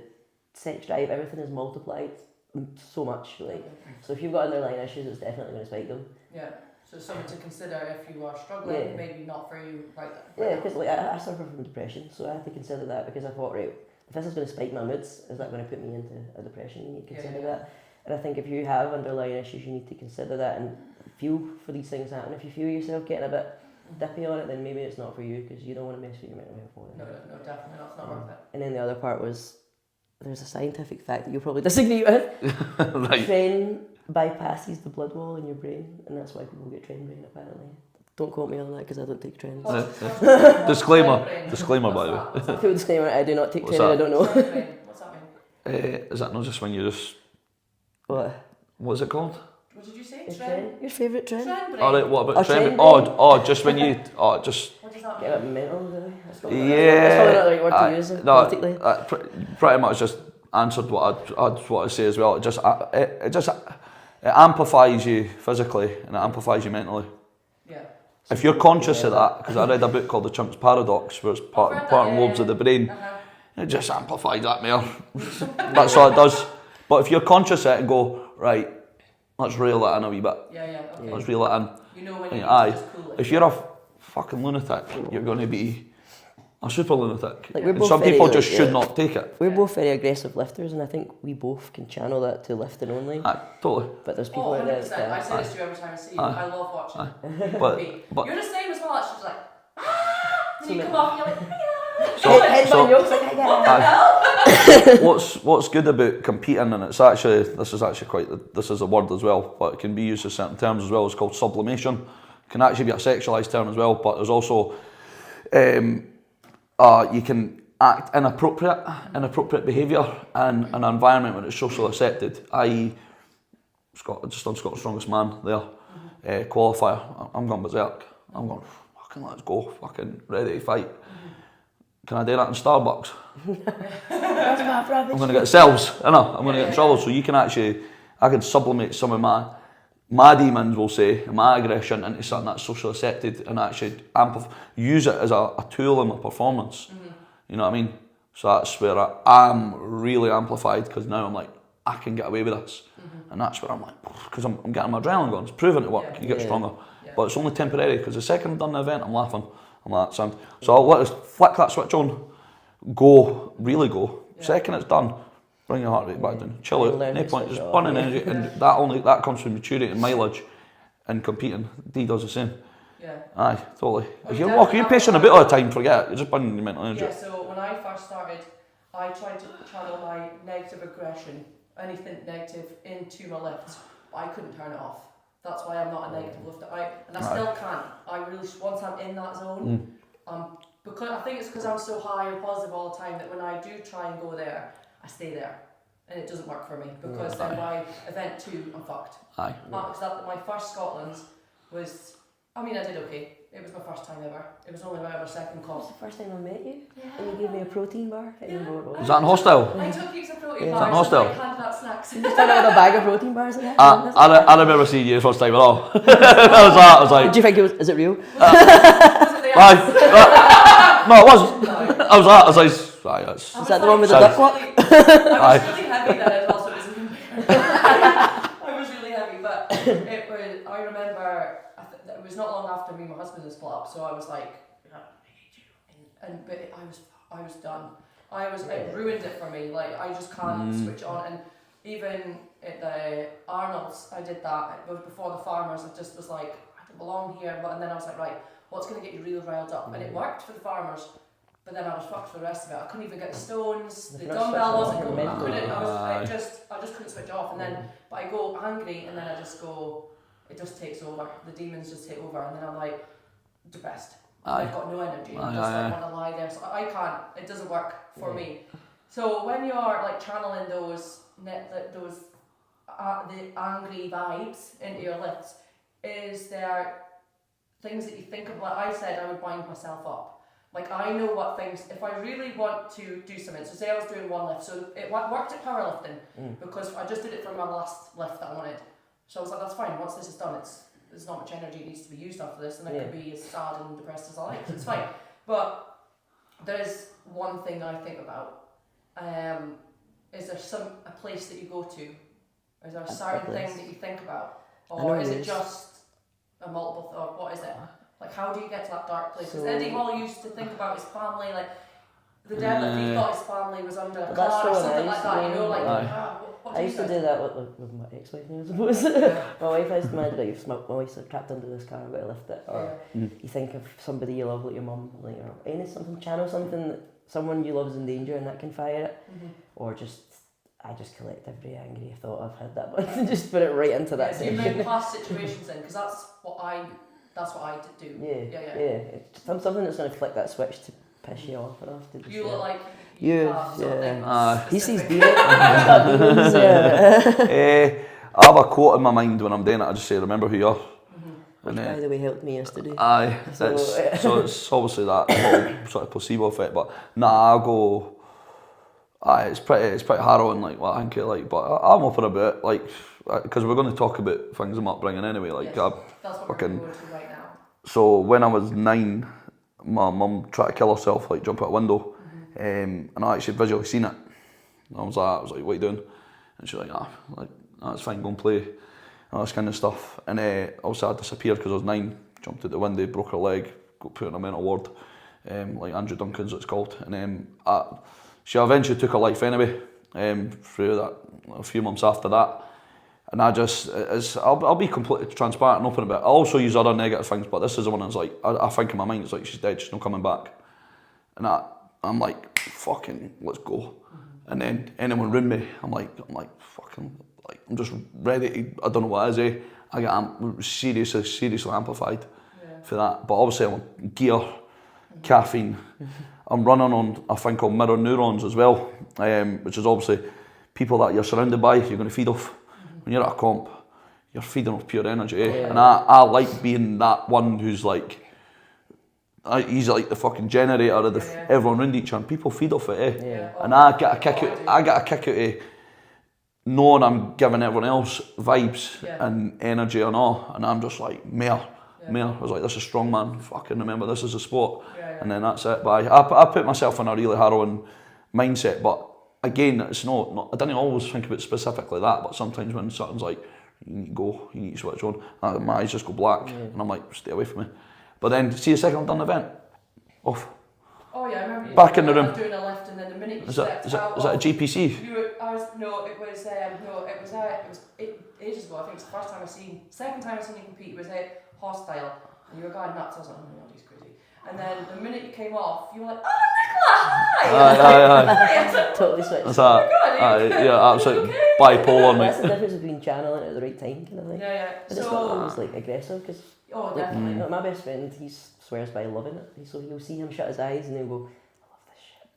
Speaker 2: sex drive, everything is multiplied so much. Like, so if you've got underlying issues, it's definitely going to spike them.
Speaker 1: Yeah. So something to consider if you are struggling, maybe not for you right now.
Speaker 2: Yeah, because like I suffer from depression, so I had to consider that because I thought, right, if this is going to spike my moods, is that going to put me into a depression? You need to consider that. And I think if you have underlying issues, you need to consider that and feel for these things happen. If you feel yourself getting a bit dippy on it, then maybe it's not for you because you don't want to mess with your mental health on it.
Speaker 1: No, definitely not. It's not worth it.
Speaker 2: And then the other part was, there's a scientific fact that you'll probably disagree with.
Speaker 3: Right.
Speaker 2: Tren bypasses the blood wall in your brain, and that's why people get tren brain, apparently. Don't quote me on that because I don't take trends.
Speaker 3: Disclaimer by the way.
Speaker 2: Full disclaimer, I do not take trends, I don't know.
Speaker 1: What's that mean?
Speaker 3: Is that not just when you just...
Speaker 2: What?
Speaker 3: What's it called?
Speaker 1: What did you say?
Speaker 2: Your favourite trend?
Speaker 3: Alright, what about trend? Just when you... just...
Speaker 1: What does that mean?
Speaker 2: Get a bit mental, really. That's
Speaker 3: Yeah.
Speaker 2: That's probably not the right word to use, politically.
Speaker 3: Pretty much just answered what I'd say as well. It amplifies you physically and it amplifies you mentally.
Speaker 1: Yeah.
Speaker 3: If you're conscious of that, because I read a book called The Chimp's Paradox, where it's part and lobes of the brain, it just amplifies that more. That's all it does. But if you're conscious of it and go, right, let's reel that in a wee bit.
Speaker 1: Okay.
Speaker 3: Let's reel it in.
Speaker 1: You know when you just cool it.
Speaker 3: If you're a fucking lunatic, you're going to be a super lunatic.
Speaker 2: Like,
Speaker 3: and some people just should not take it.
Speaker 2: We're both very aggressive lifters, and I think we both can channel that to lifting only.
Speaker 3: Totally.
Speaker 2: But there's people out there.
Speaker 1: 100%. I say this to you every time I see you. I love watching.
Speaker 3: But
Speaker 1: you're the same as well. It's just like, and you come off, and you're like,
Speaker 3: What's good about competing, and this is a word as well, but it can be used in certain terms as well. It's called sublimation. It can actually be a sexualised term as well, but there's also you can act inappropriate behaviour in an environment when it's socially accepted. I.e., just done Scotland's Strongest Man there, qualifier. I'm going berserk. I'm going, fucking let's go, fucking ready to fight. Can I do that in Starbucks? I'm going to get selves, I'm going to get in trouble. So you can I can sublimate some of my demons, we'll say, and my aggression into something that's socially accepted and actually use it as a tool in my performance. You know what I mean? So that's where I'm really amplified because now I'm like, I can get away with this. And that's where I'm like, because I'm getting my adrenaline going, it's proven to work, you get stronger. But it's only temporary because the second I've done the event, I'm laughing. I'm like, sound. So I'll let us flick that switch on, really go. Second it's done, bring your heart rate back down, chill out, no point, just burning energy, and that comes from maturity and mileage and competing. D does the same.
Speaker 1: Yeah.
Speaker 3: Aye, totally. If you're pacing a bit all the time, forget it, you're just burning your mental energy.
Speaker 1: Yeah, so when I first started, I tried to channel my negative aggression, anything negative, into my lifts. I couldn't turn it off. That's why I'm not a negative lifter. And I still can't. I really, once I'm in that zone, because I think it's because I'm so high and positive all the time that when I do try and go there, I stay there. And it doesn't work for me because then by event 2, I'm fucked.
Speaker 3: Aye.
Speaker 1: Because my first Scotland's was, I did okay. It was my first time ever. It was only my second comp.
Speaker 2: It was the first time I met you, and you gave me a protein bar.
Speaker 3: Was that in hostel?
Speaker 1: I took heaps of protein
Speaker 3: Was that in
Speaker 1: bars
Speaker 3: hostel?
Speaker 1: and handed out snacks.
Speaker 2: You just turned out with a bag of protein bars in there.
Speaker 3: I remember seeing you the first time at all. I was like...
Speaker 2: Do you think is it real?
Speaker 1: Was it the
Speaker 3: No, it wasn't. I was like, right, that's...
Speaker 2: Is that the one with the
Speaker 3: Sounds-
Speaker 2: duck walk?
Speaker 1: I was really heavy then as well, so it was even bigger. I was really heavy, but it was, I remember, it was not long after me and my husband had split up, so I was like, I hate you. But I was done. It ruined it for me, like, I just can't switch on, and even at the Arnold's, I did that, it was before the Farmers, I just was like, I don't belong here, and then I was like, right, what's going to get you really riled up? And it worked for the Farmers, but then I was fucked for the rest of it. I couldn't even get the stones, the dumbbell wasn't going, I just couldn't switch off, and then, but I go angry, and then I just go, it just takes over, the demons just take over, and then I'm like, depressed. I've got no energy, I just want to lie there, so I can't, it doesn't work for me. So when you're like channeling those the angry vibes into your lifts, is there things that you think of? Like I said, I would wind myself up. Like I know what things, if I really want to do something, so say I was doing one lift, so it worked at powerlifting because I just did it for my last lift that I wanted. So I was like, that's fine, once this is done, there's not much energy needs to be used after this, and I could be as sad and depressed as I like, so it's fine. But there is one thing I think about. Is there a place that you go to? Is there a certain thing that you think about? Or is it just a multiple thought? What is it? Like, how do you get to that dark place? Because Eddie Hall used to think about his family, like, the deadlift, he thought his family was under a car or something like that, you know, like, what
Speaker 2: I used to do that with my ex-wife now, I suppose. My wife used to manage it, if my wife's trapped under this car, I've got to lift it. Or you think of somebody you love, like your mum, like, or something, channel something that someone you love is in danger and that can fire it. Or I just collect every angry thought I've had that month and just put it right into that
Speaker 1: so you bring past situations in, because that's what I do. Yeah.
Speaker 2: It's something that's going to flick that switch to piss you off enough to just...
Speaker 1: You look like
Speaker 2: he sees demons.
Speaker 3: I have a quote in my mind when I'm doing it, I just say, remember who you are.
Speaker 2: Which, by the way, helped me yesterday.
Speaker 3: Aye, so it's obviously that whole sort of placebo effect, but I'll go... Aye, it's pretty harrowing, like what I think it like, but I'm open about it, like, because we're going to talk about things in my upbringing anyway, like,
Speaker 1: that's what we're going to right now.
Speaker 3: So when I was 9, my mum tried to kill herself, like jump out a window, and I actually visually seen it. And I was like, what are you doing? And she was like, it's fine, go and play, and all this kind of stuff. And obviously I disappeared because I was 9, jumped out the window, broke her leg, got put in a mental ward, like Andrew Duncan's it's called, and she eventually took her life anyway, through that, a few months after that. And I'll be completely transparent and open about it. I also use other negative things, but this is the one that's like, I think in my mind, it's like, she's dead, she's not coming back. And I'm like, fucking, let's go. And then anyone ring me, I'm like, fucking, like, I'm just ready to, I don't know what it is, I get seriously amplified for that. But obviously I'm on gear, caffeine. I'm running on a thing called mirror neurons as well, which is obviously people that you're surrounded by, you're going to feed off. When you're at a comp, you're feeding off pure energy, and I like being that one who's like, he's like the fucking generator of everyone around each other, and people feed off it, and I get a kick out of knowing I'm giving everyone else vibes and energy and all, and I'm just like, Mayor. I was like, this is strong, man, fucking remember, this is a sport, and then that's it. But I put myself in a really harrowing mindset, but again, it's not I didn't always think about specifically that, but sometimes when something's like, you need to go, you need to switch on, my eyes just go black, and I'm like, stay away from me. But then, see the second I've done the event, off.
Speaker 1: Oh yeah, I remember you.
Speaker 3: Back in the room.
Speaker 1: I was doing a lift, and then the minute you stepped out.
Speaker 3: Is that a GPC?
Speaker 1: It was ages ago. I think it's the second time I seen you compete. It was hostile, and you were going nuts. I was like, oh my god, he's crazy. And then the minute you came off, you were like, oh Nicola, hi!
Speaker 2: Totally switched.
Speaker 3: That's that. Absolutely bipolar, mate.
Speaker 2: That's the difference between channeling at the right time, kind of thing. But it's not always like aggressive, because
Speaker 1: definitely.
Speaker 2: Like, my best friend, he swears by loving it. So you'll see him shut his eyes and he'll go, I love this shit.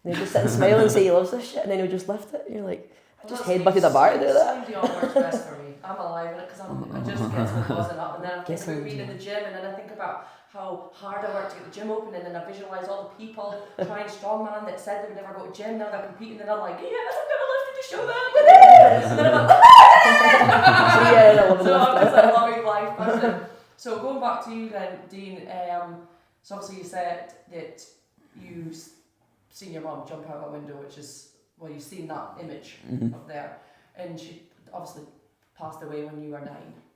Speaker 2: And he'll just sit and smile and say he loves this shit, and then he'll just lift it, and you're like, I just headbutted a bar to do that.
Speaker 1: Works best for me. I'm alive in it because I just get to buzzing up, and then I think about being in the gym, and then I think about how hard I worked to get the gym open, and then I visualise all the people trying strongman that said they would never go to gym, now they're competing, and I'm like, yes, I'm gonna lift it to show them with it. And then I'm like, so I'm just like loving life person. So going back to you then, Dean, so obviously you said that you seen your mum jump out a window, which is, well, you've seen that image of there, and she obviously passed away when you were 9.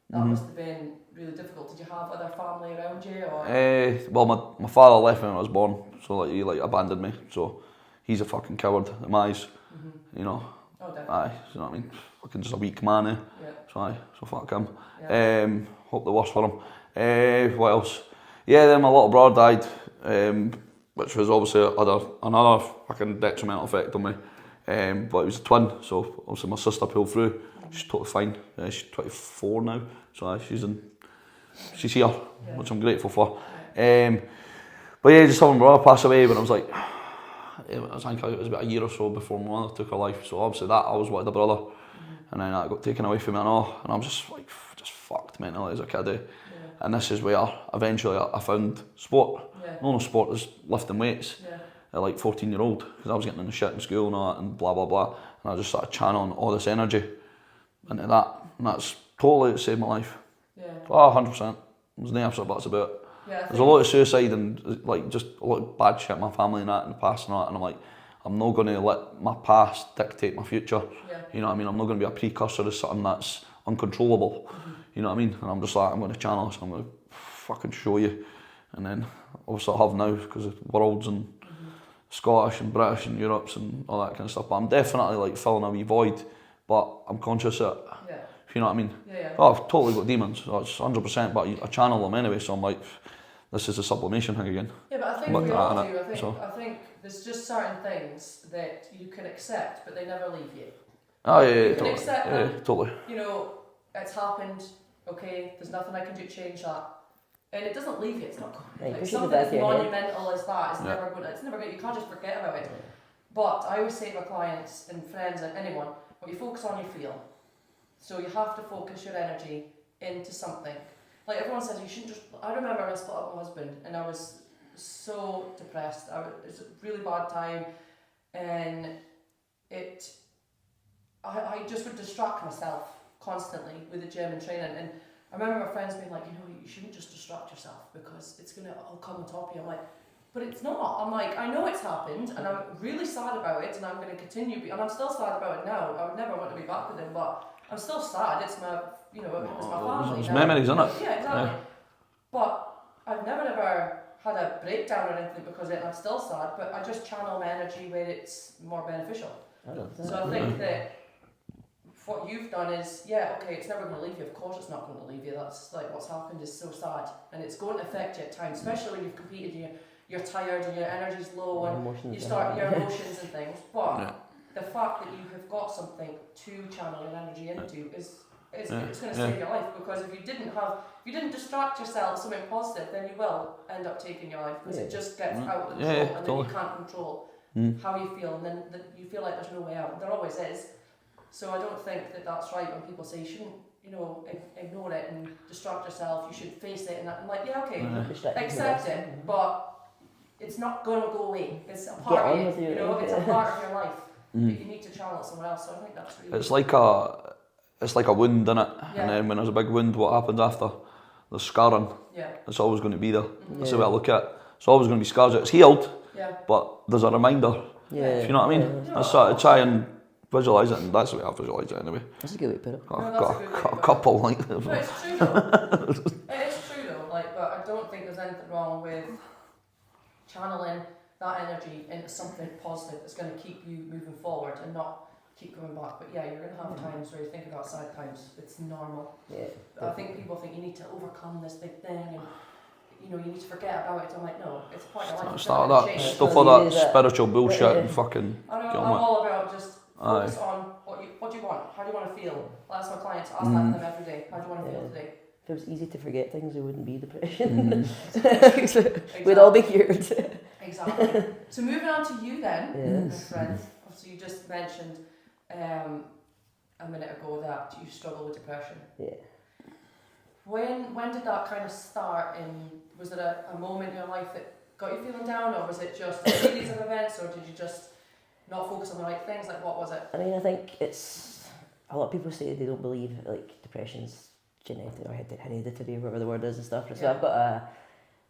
Speaker 1: That must have been really difficult. Did you have other family around you, or?
Speaker 3: Well, my father left me when I was born, so like he like abandoned me. So he's a fucking coward in my eyes, you know.
Speaker 1: Oh, definitely.
Speaker 3: Aye, you know what I mean? Fucking just a weak man, eh?
Speaker 1: Yeah.
Speaker 3: So aye, so fuck him.
Speaker 1: Yeah.
Speaker 3: Hope the worst for him. What else? Yeah, then my little brother died, which was obviously another fucking detrimental effect on me. But he was a twin, so obviously my sister pulled through. She's totally fine. She's 24 now, so aye, she's here, which I'm grateful for. But yeah, just having my brother pass away when I was like, I think it was about a year or so before my mother took her life. So obviously that I always wanted a brother, and then that got taken away from me and all, and I was just like, just fucked mentally as a kid.
Speaker 1: Yeah.
Speaker 3: And this is where eventually I found sport.
Speaker 1: Yeah.
Speaker 3: No sport is lifting weights.
Speaker 1: Yeah.
Speaker 3: At like 14-year-old, because I was getting in the shit in school and all that, and blah blah blah, and I just started channeling all this energy into that, and that's totally saved my life.
Speaker 1: Yeah.
Speaker 3: Oh, 100%. There's no ifs or buts about it.
Speaker 1: Yeah,
Speaker 3: There's a lot of suicide and like just a lot of bad shit in my family and that in the past and all that, and I'm like, I'm not going to let my past dictate my future.
Speaker 1: Yeah.
Speaker 3: You know what I mean? I'm not going to be a precursor to something that's uncontrollable. You know what I mean? And I'm just like, I'm going to channel this, I'm going to fucking show you. And then obviously I have now, because of worlds and Scottish and British and Europe's and all that kind of stuff. But I'm definitely like filling a wee void, but I'm conscious of it.
Speaker 1: Yeah.
Speaker 3: If you know what I mean?
Speaker 1: Yeah.
Speaker 3: Oh, I've totally got demons, that's 100%, but I channel them anyway, so I'm like, this is a sublimation thing again.
Speaker 1: Yeah, but I think
Speaker 3: But
Speaker 1: we all
Speaker 3: that,
Speaker 1: do. I
Speaker 3: so.
Speaker 1: think there's just certain things that you can accept, but they never leave you.
Speaker 3: Oh yeah,
Speaker 1: You can
Speaker 3: totally.
Speaker 1: accept
Speaker 3: Yeah,
Speaker 1: them.
Speaker 3: totally.
Speaker 1: You know, it's happened. Okay, there's nothing I can do to change that. And it doesn't leave you. It's not
Speaker 2: Right,
Speaker 1: like
Speaker 2: push it
Speaker 1: something
Speaker 2: back
Speaker 1: as
Speaker 2: your head.
Speaker 1: monumental as that. It's
Speaker 3: Yeah.
Speaker 1: never going. It's never going. You can't just forget about it. But I always say to my clients and friends and anyone, what you focus on, you feel. So you have to focus your energy into something. Like everyone says, you shouldn't just. I remember I split up with my husband, and I was so depressed. It was a really bad time, and I just would distract myself constantly with the gym and training. And I remember my friends being like, you know, you shouldn't just distract yourself because it's gonna all come on top of you. I'm like, but it's not. I'm like, I know it's happened, and I'm really sad about it, and I'm gonna continue. And I'm still sad about it now. I would never want to be back with him, but I'm still sad. It's my, you know, it's my family.
Speaker 3: There's
Speaker 1: now.
Speaker 3: memories, isn't it?
Speaker 1: Yeah, exactly.
Speaker 3: Yeah.
Speaker 1: But I've never ever had a breakdown or anything because of it, and I'm still sad. But I just channel my energy where it's more beneficial. So I think that what you've done is, yeah, okay, it's never going to leave you. Of course it's not going to leave you. That's like what's happened is so sad. And it's going to affect you at times, especially when you've competed and you're tired and your energy's low and you start your emotions and things. But the fact that you have got something to channel your energy into is it's going to save your life, because if you didn't distract yourself with something positive, then you will end up taking your life, because it just gets out of control, and then you can't control how you feel, and then you feel like there's no way out. There always is. So I don't think that that's right when people say you shouldn't, you know, ignore it and distract yourself. You should face it, and I'm like, yeah, okay, accept it, but it's not going to go away. It's a part of you, you know, it's a part of your life. But you need to channel it somewhere else. So I think that's really.
Speaker 3: It's like a wound, innit? Yeah. And then when there's a big wound, what happens after? There's scarring.
Speaker 1: Yeah.
Speaker 3: It's always going to be there. That's the way I look at it. It's always going to be scars. It's healed, but there's a reminder.
Speaker 2: Yeah.
Speaker 3: If you know what I mean? I sort of try and visualise it, and that's the way I visualise it anyway.
Speaker 2: That's a good way to put it.
Speaker 3: Got a couple like that.
Speaker 1: No, it's true though. It is true though, like, but I don't think there's anything wrong with channeling that energy into something positive that's going to keep you moving forward and not keep going back. But yeah, you're going to have times where you think about sad times. It's normal.
Speaker 2: Yeah.
Speaker 1: I think people think you need to overcome this big thing and, you know, you need to forget about it. I'm like, no, it's part of life.
Speaker 3: Start that stuff like that spiritual bullshit and fucking.
Speaker 1: I know, I'm all about just focus on what do you want? How do you want to feel? That's my clients. Ask that to them every day. How do you want to feel today?
Speaker 2: If it was easy to forget things, there wouldn't be depression. We'd all be cured.
Speaker 1: Exactly. So moving on to you then, my friend. So you just mentioned a minute ago that you struggle with depression.
Speaker 2: Yeah.
Speaker 1: When did that kind of start? Was it a moment in your life that got you feeling down, or was it just a series of events, or did you just not focus on the right things? Like, what was it?
Speaker 2: I mean, I think it's a lot of people say they don't believe like depression's genetic or hereditary, or whatever the word is and stuff. So I've got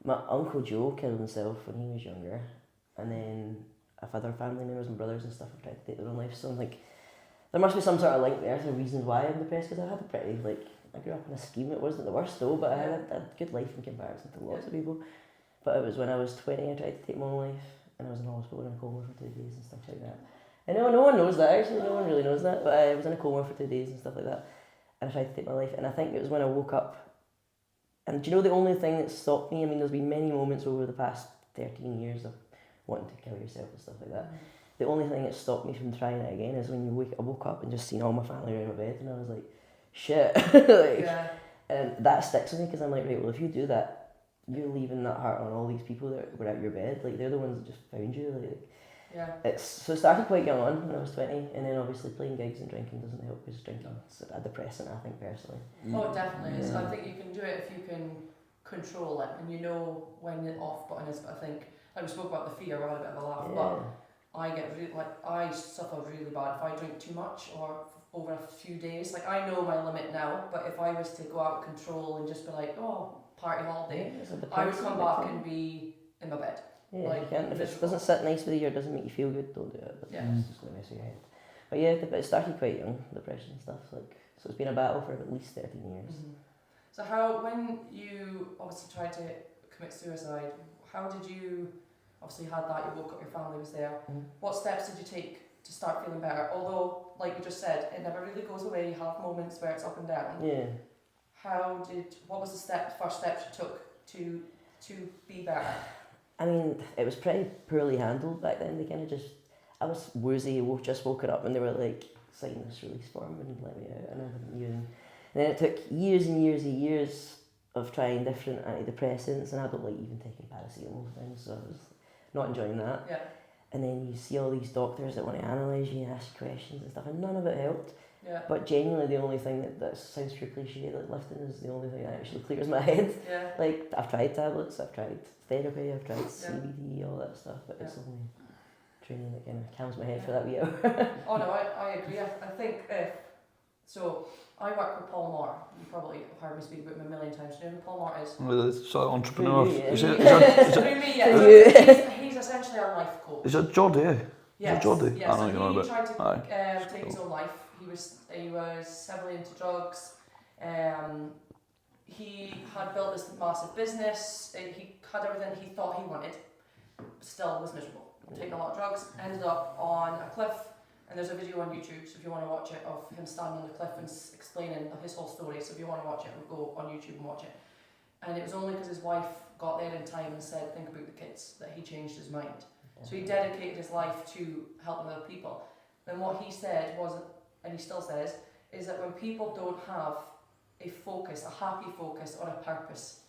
Speaker 2: my Uncle Joe killed himself when he was younger, and then if other family members and brothers and stuff have tried to take their own life. So I'm like, there must be some sort of link there to reasons why I'm depressed, because I had a pretty, like, I grew up in a scheme. It wasn't the worst though, but I had a good life in comparison to lots of people. But it was when I was 20 I tried to take my own life, and I was in hospital in a coma for 2 days and stuff like that. I know no one knows that, actually, no one really knows that, but I was in a coma for 2 days and stuff like that, and I tried to take my life, and I think it was when I woke up, and do you know the only thing that stopped me, I mean there's been many moments over the past 13 years of wanting to kill yourself and stuff like that. The only thing that stopped me from trying it again is when I woke up and just seen all my family around my bed, and I was like, shit. And that sticks with me, because I'm like, right, well, if you do that, you're leaving that heart on all these people that were at your bed. Like, they're the ones that just found you. So it started quite young on when I was 20, and then obviously playing gigs and drinking doesn't help, because drinking is a depressant, I think, personally.
Speaker 1: Oh, definitely. I think you can do it if you can control it, and you know when the off button is. But I think, like we spoke about the fear, we had a bit of a laugh, but I get I suffer really bad if I drink too much or over a few days. Like, I know my limit now, but if I was to go out of control and just be like, oh, party holiday, I would come back and be in my bed.
Speaker 2: Yeah, like, you can't. If it doesn't sit nice with you or doesn't make you feel good, don't do it. But it's just going to mess with your head. But yeah, it started quite young, depression and stuff. Like, so it's been a battle for at least 13 years.
Speaker 1: So when you obviously tried to commit suicide, how did you, obviously you had that, you woke up, your family was there. What steps did you take to start feeling better? Although, like you just said, it never really goes away. You have moments where it's up and down.
Speaker 2: Yeah.
Speaker 1: What was the first steps you took to be better?
Speaker 2: I mean, it was pretty poorly handled back then. They kind of I was woozy, just woken up, and they were like, sign this release form and let me out, and I didn't even. And then it took years and years and years of trying different antidepressants, and I don't like even taking paracetamol things, so I was not enjoying that.
Speaker 1: Yeah.
Speaker 2: And then you see all these doctors that want to analyse you and ask you questions and stuff, and none of it helped.
Speaker 1: Yeah.
Speaker 2: But genuinely, the only thing that sounds too cliche, like lifting, is the only thing that actually clears my head.
Speaker 1: Yeah.
Speaker 2: Like, I've tried tablets, I've tried therapy, I've tried CBD, all that stuff, but it's only training that kind of calms my head for that wee hour.
Speaker 1: Oh no, I agree. I think so. I work with Paul Moore. You probably have heard me speak about him a million times. Do you know who Paul Moore is?
Speaker 3: Well, it's an entrepreneur.
Speaker 2: He's
Speaker 1: essentially a life coach.
Speaker 3: Is it Geordie?
Speaker 1: Yes.
Speaker 3: Is it Geordie?
Speaker 1: Yes.
Speaker 3: I know you know
Speaker 1: he tried to
Speaker 3: about.
Speaker 1: take his own life. He was heavily into drugs. He had built this massive business. He had everything he thought he wanted. Still was miserable. Taking a lot of drugs. Ended up on a cliff. And there's a video on YouTube, so if you want to watch it, of him standing on the cliff and explaining his whole story. So if you want to watch it, go on YouTube and watch it. And it was only because his wife got there in time and said, think about the kids, that he changed his mind. So he dedicated his life to helping other people. And what he said was, and he still says, is that when people don't have a focus, a happy focus or a purpose,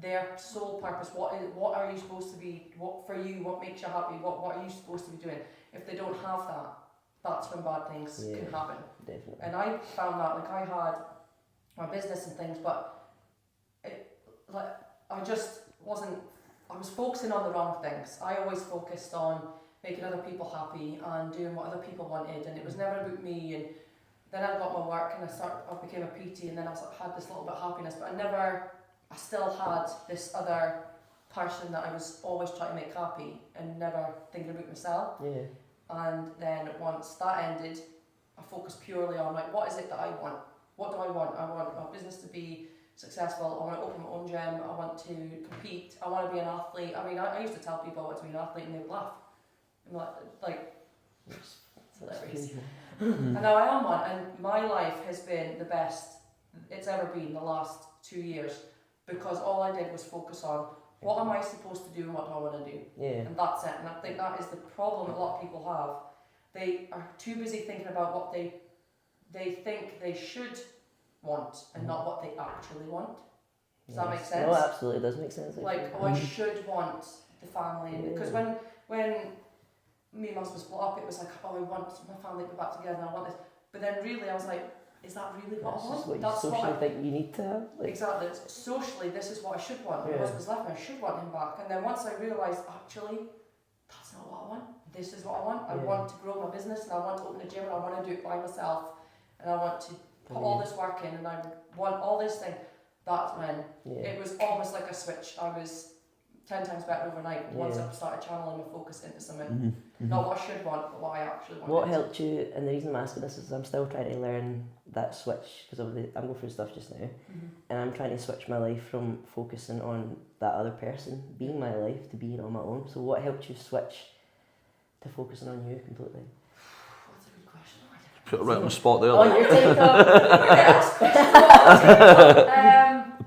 Speaker 1: their sole purpose, what are you supposed to be, what for you, what makes you happy, what are you supposed to be doing? If they don't have that, that's when bad things can happen.
Speaker 2: Definitely.
Speaker 1: And I found that, like, I had my business and things, but I just wasn't, I was focusing on the wrong things. I always focused on making other people happy and doing what other people wanted, and it was never about me. And then I got my work and I became a PT, and then I had this little bit of happiness, but I still had this other person that I was always trying to make happy and never thinking about myself.
Speaker 2: Yeah.
Speaker 1: And then once that ended, I focused purely on, like, what is it that I want? What do I want? I want my business to be successful. I want to open my own gym. I want to compete. I want to be an athlete. I mean, I used to tell people I want to be an athlete, and they would laugh. I'm like it's hilarious. And now I am one, and my life has been the best it's ever been the last 2 years, because all I did was focus on, what am I supposed to do and what do I want to do?
Speaker 2: Yeah.
Speaker 1: And that's it. And I think that is the problem a lot of people have. They are too busy thinking about what they think they should want and not what they actually want. Does that make sense?
Speaker 2: No, absolutely, it does make sense.
Speaker 1: Like, oh, I should want the family. Because when me and my husband split up, it was like, oh, I want my family to be back together and I want this. But then really I was like, is that really what I want?
Speaker 2: That's what you socially think you need to have. Like,
Speaker 1: exactly. Socially, this is what I should want. My husband's left me, I should want him back. And then once I realised, actually, that's not what I want. This is what I want. I want to grow my business, and I want to open a gym, and I want to do it by myself. And I want to put all this work in, and I want all this thing. That's when it was almost like a switch. I was 10 times better overnight once I've started channeling my focus into something. Not what I should want, but what I actually want.
Speaker 2: What helped you, and the reason I'm asking this is I'm still trying to learn that switch, because I'm going through stuff just now, and I'm trying to switch my life from focusing on that other person being my life to being on my own. So what helped you switch to focusing on you completely?
Speaker 1: That's a good question.
Speaker 3: Put it right on the spot there.
Speaker 2: Oh,
Speaker 3: Like.
Speaker 2: your TikTok.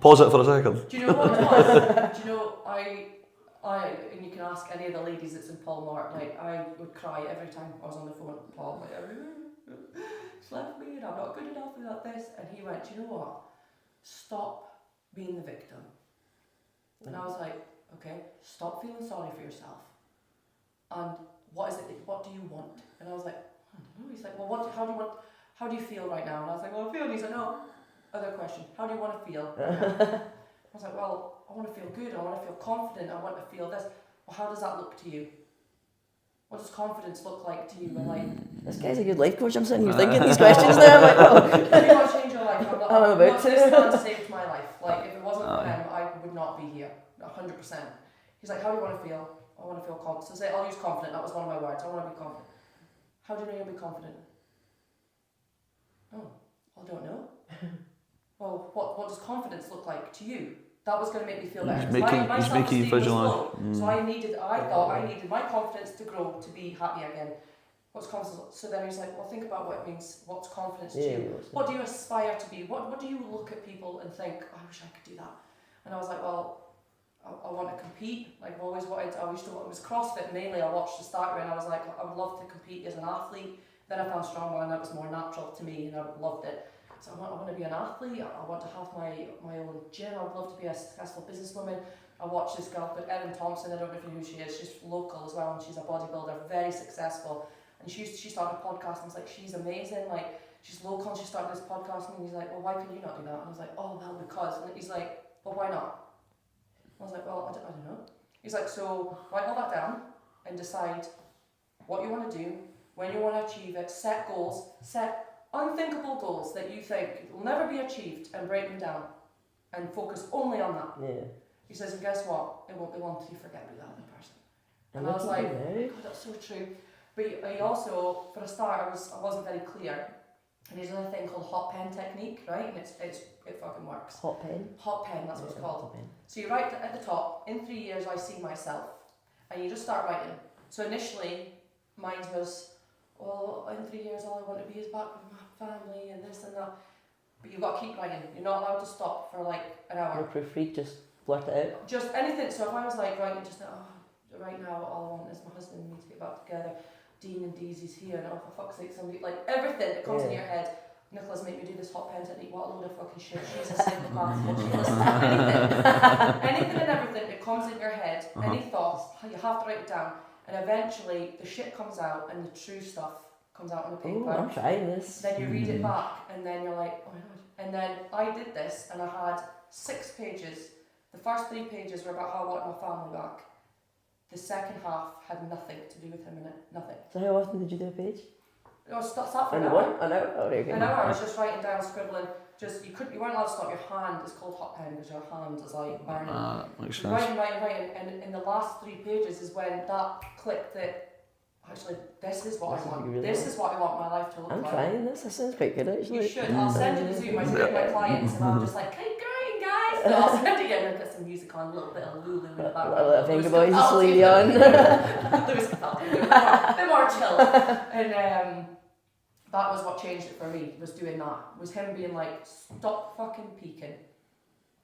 Speaker 3: Pause it for a second.
Speaker 1: Do you know what it was? Do you know, and you can ask any of the ladies that's in Paul Mart, like, I would cry every time I was on the phone with Paul, like, she's left me and I'm not good enough without this. And he went, do you know what? Stop being the victim. And I was like, okay, stop feeling sorry for yourself. And what do you want? And I was like, I don't know. He's like, well, how do you feel right now? And I was like, well, I feel. And he's like, no. Other question, how do you want to feel? I was like, well, I want to feel good, I want to feel confident, I want to feel this. Well, how does that look to you? What does confidence look like to you? And like,
Speaker 2: this guy's a good life coach. I'm sitting here thinking these questions now. I'm like, oh.
Speaker 1: if you want to change your life,
Speaker 2: I'm about to.
Speaker 1: This man saved my life. Like, if it wasn't for him, I would not be here. 100%. He's like, how do you want to feel? I want to feel confident. So I'll use confident, that was one of my words. I want to be confident. How do you know you'll be confident? Oh, I don't know. Well, what does confidence look like to you? That was going to make me feel better.
Speaker 3: He's making you visualise.
Speaker 1: So I thought I needed my confidence to grow to be happy again. What's confidence? So then he's like, well, think about what it means. What's confidence to you? What do you aspire to be? What do you look at people and think, oh, I wish I could do that? And I was like, well, I want to compete. Like I've always wanted. It was CrossFit mainly. I watched the starter and I was like, I would love to compete as an athlete. Then I found strongman and that was more natural to me and I loved it. So I want to be an athlete, I want to have my own gym, I would love to be a successful businesswoman. I watched this girl called Erin Thompson, I don't know if you know who she is, she's local as well and she's a bodybuilder, very successful. And she started a podcast and I was like, she's amazing, like she's local and she started this podcast and he's like, well why can you not do that? And I was like, oh well because, and he's like, well why not? I was like, well I don't know. He's like, so write all that down and decide what you want to do, when you want to achieve it, set goals, set unthinkable goals that you think will never be achieved and break them down and focus only on that.
Speaker 2: Yeah.
Speaker 1: He says, and guess what? It won't be long till you forget about that other person. And I was like, oh, God, that's so true. But he also, for a start, I wasn't very clear. And there's another thing called hot pen technique, right? And it fucking works.
Speaker 2: Hot pen?
Speaker 1: Hot pen, that's what it's called. So you write at the top, in 3 years I see myself. And you just start writing. So initially, mine was, well, in 3 years all I want to be is back with my family and this and that. But you've got to keep writing. You're not allowed to stop for like an hour.
Speaker 2: No proofread, just blurt it out.
Speaker 1: Just anything. So if I was like writing just, right now all I want is my husband and me to get back together. Dean and Deezy's here and oh for fuck's sake somebody, like everything that comes in your head. Nicholas made me do this hot pen technique, what a load of fucking shit, she's a psychopath, what she listens to anything and everything that comes in your head, any thoughts, you have to write it down. And eventually the shit comes out and the true stuff comes out on the paper.
Speaker 2: Oh, I'm trying this.
Speaker 1: Then you read it back and then you're like, oh my god. And then I did this and I had 6 pages. The first 3 pages were about how I wanted my family back. The second half had nothing to do with him in it. Nothing.
Speaker 2: So how often did you do a page?
Speaker 1: I was sat for
Speaker 2: an
Speaker 1: an hour.
Speaker 2: An hour? Oh, okay.
Speaker 1: An hour. I was just writing down, scribbling. Just you weren't allowed to stop your hand. It's called hot pen because your hand is like burning.
Speaker 3: Makes sense.
Speaker 1: Writing, and in the last 3 pages is when that clicked that actually this is what I want. This is what I want my life to look like.
Speaker 2: I'm trying this. This sounds quite good actually.
Speaker 1: You should. I'll send you the Zoom. I send my clients and I'm just like, keep going, guys. So I'll send it again and put some music on, a little bit of Lulu in the background.
Speaker 2: A little Finger Boys sleepy on.
Speaker 1: Lewis Capaldi, a bit more chill. And that was what changed it for me, was doing that. Was him being like, stop fucking peeking.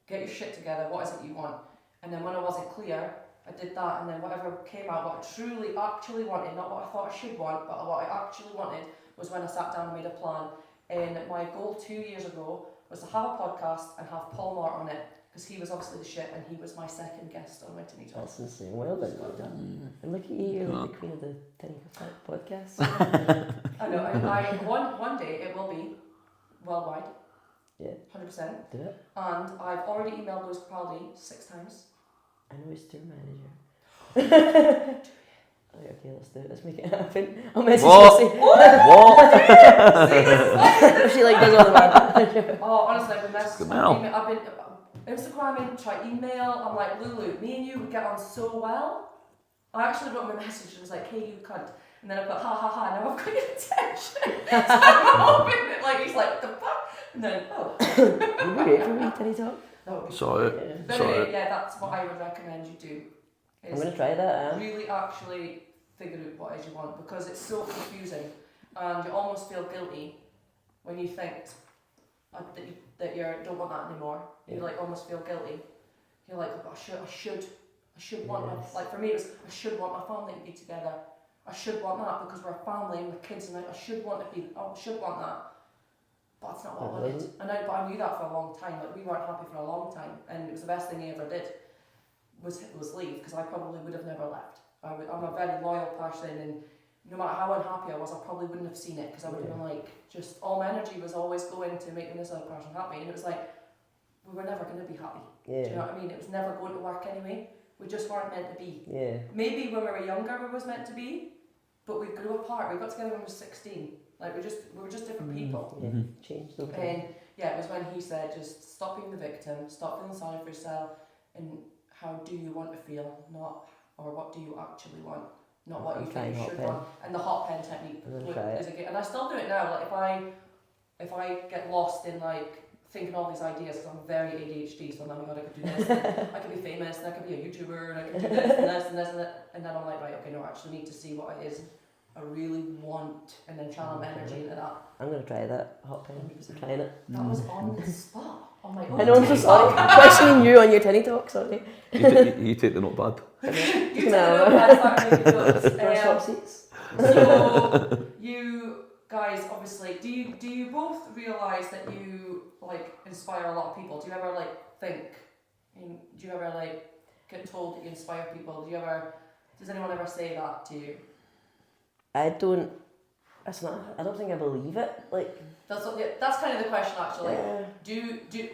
Speaker 1: Get your shit together, what is it you want? And then when I wasn't clear, I did that, and then whatever came out, what I truly actually wanted, not what I thought I should want, but what I actually wanted, was when I sat down and made a plan. And my goal 2 years ago was to have a podcast and have Paul Mart on it, because he was obviously the shit, and he was my second guest on my Tinny Talk.
Speaker 2: That's insane. Well done. And look at you, you're like the queen of the Tinny podcast.
Speaker 1: I know, one day it will be worldwide.
Speaker 2: Yeah.
Speaker 1: 100%.
Speaker 2: Do it.
Speaker 1: And I've already emailed Lewis Capaldi 6 times.
Speaker 2: I know his tour manager. Okay, let's do it. Let's make it happen. I'll message Lucy.
Speaker 3: What?
Speaker 2: If she like does all the manager.
Speaker 1: Oh, honestly, I've been messaging. Instagramming, try email. I'm like, Lulu, me and you would get on so well. I actually wrote him a message and was like, hey, you cunt. And then I've got ha ha ha, now I've got your attention. So I'm hoping that like, he's like, the fuck? And then, oh.
Speaker 2: Would be great for me, Tinny Talk.
Speaker 1: That would be
Speaker 3: Sorry.
Speaker 1: But anyway, yeah, that's what I would recommend you do.
Speaker 2: I'm going to try that.
Speaker 1: Really actually figure out what it is you want, because it's so confusing and you almost feel guilty when you think that you don't want that anymore. You like almost feel guilty. You're like, oh, I should want my, like for me it was, I should want my family to be together. I should want that because we're a family and the kids, and I should want that. But that's not what I wanted. But I knew that for a long time. Like we weren't happy for a long time, and it was the best thing he ever did was leave, because I probably would have never left. I'm a very loyal person, and no matter how unhappy I was, I probably wouldn't have seen it, because I would have been like, just all my energy was always going to making this other person happy, and it was like, we were never going to be happy.
Speaker 2: Yeah.
Speaker 1: Do you know what I mean? It was never going to work anyway. We just weren't meant to be.
Speaker 2: Yeah.
Speaker 1: Maybe when we were younger we was meant to be, but we grew apart. We got together when we were 16. Like we were just different people.
Speaker 2: Yeah. Changed over time.
Speaker 1: And yeah, it was when he said, just stop being the victim, stop feeling sorry for yourself, and how do you want to feel, or what do you actually want, not what you think you should want. And the hot pen technique is a good, and I still do it now. Like if I get lost in like thinking all these ideas, because I'm very ADHD, so I'm like, oh my god, I could do this, and I could be famous, and I could be a YouTuber, and I could do this and this and this and that, and then I'm like, right, okay, no, I actually need to see what it is I really want, and then channel my energy into that.
Speaker 2: I'm going to try that hot pen. I'm trying it.
Speaker 1: That was on the spot. Oh my god.
Speaker 2: I know, I'm so sorry. Questioning you on your Tinny Talk, sorry.
Speaker 3: You take the notepad.
Speaker 1: You take the notepad, start making notes.
Speaker 2: Swap seats.
Speaker 1: So, you guys, obviously, do you both realise that you like inspire a lot of people? Do you ever like think? Do you ever like get told that you inspire people? Does anyone ever say that to you?
Speaker 2: I don't think I believe it. Like
Speaker 1: that's kind of the question actually.
Speaker 2: Yeah.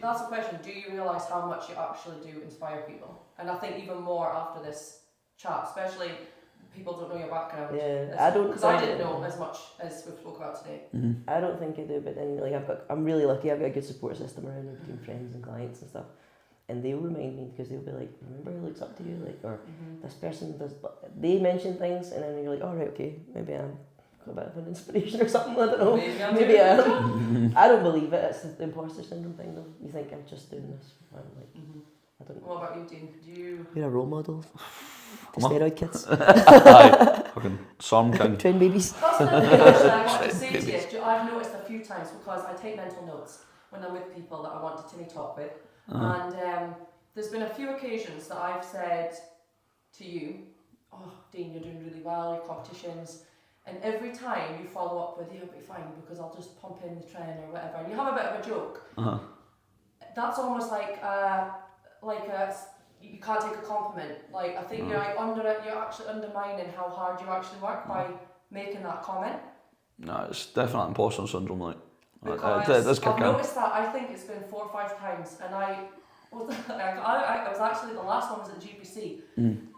Speaker 1: That's the question. Do you realise how much you actually do inspire people? And I think even more after this chat, especially people don't know your background.
Speaker 2: Yeah, I don't.
Speaker 1: Because I didn't know as much as we've spoke about today.
Speaker 2: Mm-hmm. I don't think I do, but then I'm really lucky. I've got a good support system around me between friends and clients and stuff. And they'll remind me, because they'll be like, remember who looks up to you, like, or this person does. They mention things, and then you're like, all right, okay, maybe I'm got a bit of an inspiration or something. I don't know. Maybe I am. I don't believe it. It's the imposter syndrome thing, though. You think I'm just doing this. I'm like, I don't.
Speaker 1: What about you, Dean?
Speaker 2: You're a role model. The steroid kids.
Speaker 3: Fucking Storm King.
Speaker 2: Train babies.
Speaker 1: That's another thing actually I want to say to you. I've noticed a few times, because I take mental notes when I'm with people that I want to Tinny talk with. And there's been a few occasions that I've said to you, oh Dean, you're doing really well, your competitions, and every time you follow up with, you'll be fine because I'll just pump in the trend or whatever, and you have a bit of a joke. That's almost like you can't take a compliment. Like I think you're actually undermining how hard you actually work by making that comment. No,
Speaker 3: it's definitely imposter syndrome, like.
Speaker 1: Because I've noticed that. I think it's been 4 or 5 times, and I was actually, the last one was at GPC, and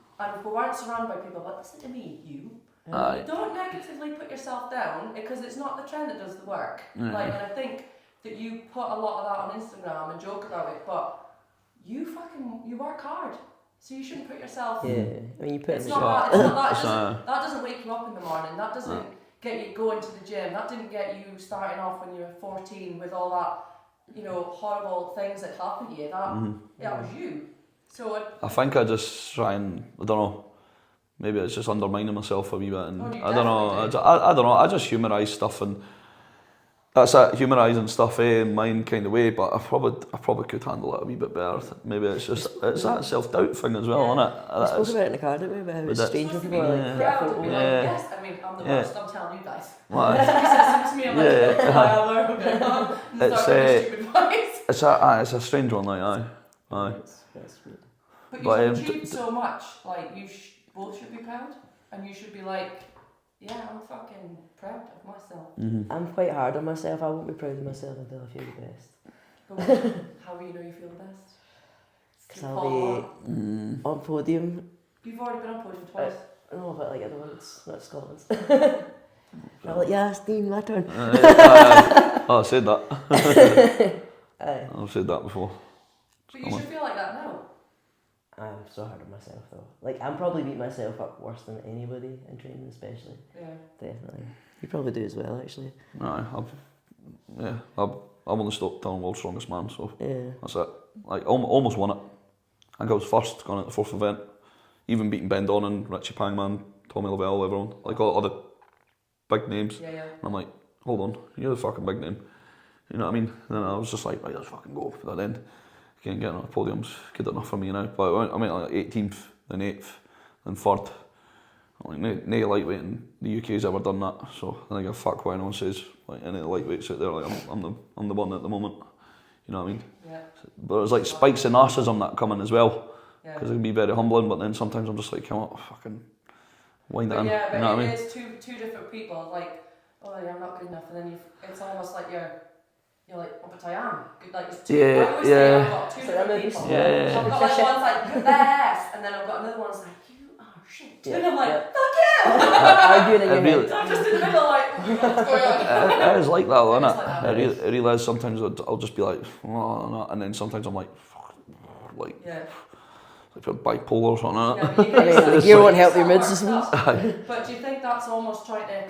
Speaker 1: we weren't surrounded by people, but listen to me, you. Don't negatively put yourself down, because it's not the trend that does the work. And I think that you put a lot of that on Instagram and joke about it, but you work hard, so you shouldn't put yourself.
Speaker 2: Yeah, I mean you put.
Speaker 1: It's not that. That doesn't wake you up in the morning. That doesn't get you going to the gym. That didn't get you starting off when you were 14 with all that, horrible things that happened to you. That was you. So I think I just try and, I don't know, maybe it's just undermining myself a wee bit, and I don't know. I just humorise stuff, and that's it, humorising stuff in mine kind of way. But I probably could handle it a wee bit better. Maybe it's that self-doubt thing as well, isn't it?
Speaker 2: I spoke about it in the car, didn't we? About how it's strange when people are like, yes, I mean, I'm the worst, I'm telling you guys. He says something to me, I'm like,
Speaker 3: it's a strange one, like, aye.
Speaker 2: That's weird.
Speaker 1: But you've achieved so much, like, you both should be proud, and you should be like, yeah, I'm fucking proud of myself.
Speaker 2: I'm quite hard on myself. I won't be proud of myself until I feel the best.
Speaker 1: But how will you know you feel the best?
Speaker 2: Because I'll be on podium.
Speaker 1: You've already been on podium twice.
Speaker 2: No, but like other ones, not Scotland's. I'm like, yes, Dean, my turn.
Speaker 3: I said that. I've said that before.
Speaker 1: But you should feel like that now.
Speaker 2: I'm so hard on myself though. Like I'm probably beating myself up worse than anybody in training, especially.
Speaker 1: Yeah.
Speaker 2: Definitely. You probably do as well, actually.
Speaker 3: No, I've only stopped down world's strongest man, so
Speaker 2: Yeah.
Speaker 3: that's it. Like almost won it. I think I was first going at the fourth event, even beating Ben Donnan, Richie Pangman, Tommy Lavelle, everyone, like all the big names.
Speaker 1: Yeah.
Speaker 3: And I'm like, hold on, you're the fucking big name. You know what I mean? And then I was just like, right, let's fucking go. But then, again, getting on the podium's good enough for me now. But I mean, like 18th, then 8th, then 3rd. Like, no lightweight in the UK's ever done that. So I think I fuck what anyone says. Like any of the lightweights out there, like I'm the one at the moment. You know what I mean?
Speaker 1: Yeah.
Speaker 3: But it's like spikes of narcissism that come in as well.
Speaker 1: Yeah.
Speaker 3: Because it can be very humbling, but then sometimes I'm just like, come on, fucking wind it in.
Speaker 1: Yeah, but
Speaker 3: you know what I mean?
Speaker 1: it is two different people. Like, oh, yeah, I'm not good enough, and then it's almost like you're like, oh, but I am good. Like, it's two.
Speaker 3: Yeah,
Speaker 1: I always say I've got two
Speaker 2: So
Speaker 1: different
Speaker 2: that
Speaker 1: people.
Speaker 2: maybe-
Speaker 3: Yeah.
Speaker 1: So I've got like one's like you're best, and then I've got another one's like you are shit,
Speaker 2: Yeah,
Speaker 1: and I'm like
Speaker 2: yeah.
Speaker 1: fuck you.
Speaker 2: Arguing in your
Speaker 3: Really-
Speaker 2: head.
Speaker 1: So I'm just in the middle, like, oh my God, what's going on?
Speaker 3: It is like that, though,
Speaker 1: It is
Speaker 3: isn't
Speaker 1: like
Speaker 3: it?
Speaker 1: that.
Speaker 3: It really is. Sometimes I'll just be like, oh, no, and then sometimes I'm like, fuck, like
Speaker 1: Yeah.
Speaker 3: you're bipolar or something.
Speaker 1: Yeah, but you
Speaker 2: I mean,
Speaker 1: get
Speaker 2: like, you won't help your mood
Speaker 1: yourself
Speaker 2: systems.
Speaker 1: worked up. But do you think that's almost trying to,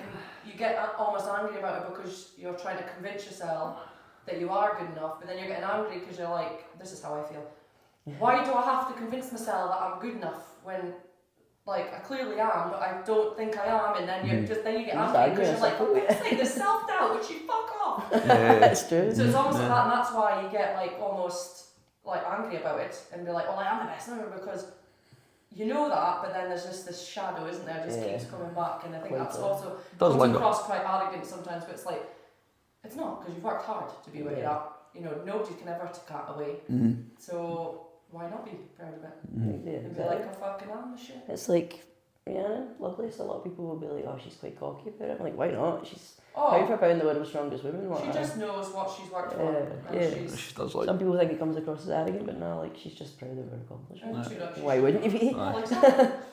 Speaker 1: you get almost angry about it because you're trying to convince yourself that you are good enough, but then you're getting angry because you're like, this is how I feel. Why do I have to convince myself that I'm good enough when, like, I clearly am, but I don't think I am, and then you get angry because you're like, for God's sake, there's self-doubt, which you fuck off.
Speaker 2: That's true.
Speaker 1: So it's almost like that, and that's why you get like almost like angry about it and be like, well, I am the best ever, because you know that, but then there's just this shadow, isn't there? Just keeps coming back, and I think that's also
Speaker 3: Does
Speaker 1: comes
Speaker 3: linger.
Speaker 1: across quite arrogant sometimes, but it's like, it's not, because you've worked hard to be where you're at. You know, nobody can ever take that away. So why not be proud of it?
Speaker 2: Yeah,
Speaker 1: And be like, I fucking am the shit.
Speaker 2: It's like, Rihanna, Lovelace, a lot of people will be like, oh, she's quite cocky about it. I'm like, why not? She's pound for pound the world's strongest woman.
Speaker 1: She just knows what she's worked for. And
Speaker 3: She does like.
Speaker 2: Some people think it comes across as arrogant, but no, like, she's just proud of her accomplishments.
Speaker 1: she's
Speaker 2: Why wouldn't you be?
Speaker 1: Well,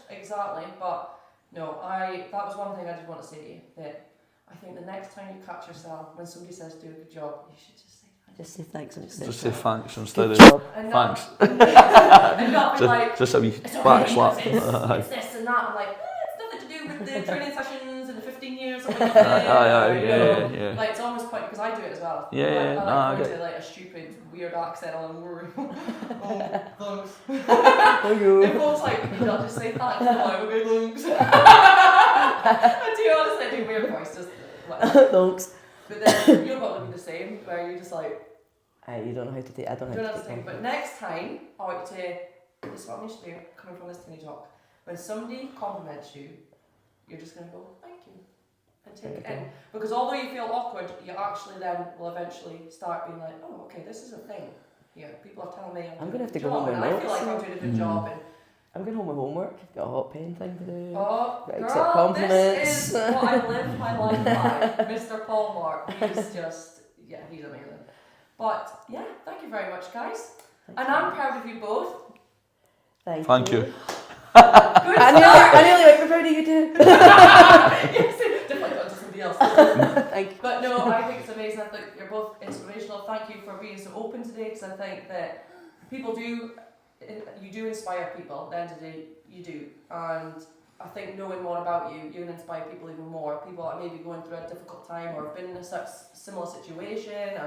Speaker 1: exactly. But no, that was one thing I did want to say to you, that I think the next time you catch yourself, when somebody says do a good job, you should just say thanks.
Speaker 2: Just say thanks instead.
Speaker 3: Just say thanks instead
Speaker 2: Good
Speaker 3: of
Speaker 2: job.
Speaker 1: And
Speaker 3: thanks.
Speaker 1: and not be like,
Speaker 3: Just a wee
Speaker 1: it's okay,
Speaker 3: back slap.
Speaker 1: it's this and that. I'm like, it's nothing to do with the training sessions and the 15 years.
Speaker 3: Yeah.
Speaker 1: Like, it's almost quite, because I do it as well.
Speaker 3: Yeah,
Speaker 1: I like
Speaker 3: no,
Speaker 1: going to like a stupid, weird accent on worry. Oh, thanks.
Speaker 2: Oh,
Speaker 1: If folks like, I'll just say thanks. I'm like, okay, thanks. I do honestly do weird voices.
Speaker 2: Thanks.
Speaker 1: But then you'll probably be the same, where you're just like,
Speaker 2: You don't know how to take. I don't know
Speaker 1: don't
Speaker 2: how to take
Speaker 1: understand. But next time, I want you to, this is what I'm used to coming from this Tinny talk. When somebody compliments you, you're just going to go, thank you, and take it in. Because although you feel awkward, you actually then will eventually start being like, oh, okay, this is a thing. Yeah, people are telling me I'm
Speaker 2: gonna have to
Speaker 1: doing
Speaker 2: go
Speaker 1: a
Speaker 2: home
Speaker 1: good job,
Speaker 2: with
Speaker 1: and I feel like
Speaker 2: notes.
Speaker 1: I'm doing a good job. And
Speaker 2: I'm going home with homework. I've got a hot pen thing to do.
Speaker 1: oh,
Speaker 2: Gotta accept
Speaker 1: girl,
Speaker 2: compliments.
Speaker 1: this is what I live my life by. Mr. Paul Mark, he's just, yeah, he's amazing. But yeah, thank you very much, guys. And I'm proud of you both.
Speaker 2: Thank you.
Speaker 1: Good
Speaker 2: I nearly went for proud of you too.
Speaker 1: Yes, definitely got to somebody else.
Speaker 2: Thank you.
Speaker 1: But no, I think it's amazing. I think you're both inspirational. Thank you for being so open today, because I think that people do, you do inspire people. At the end of the day, you do. And I think knowing more about you, you can inspire people even more. People that may be going through a difficult time, or have been in a similar situation,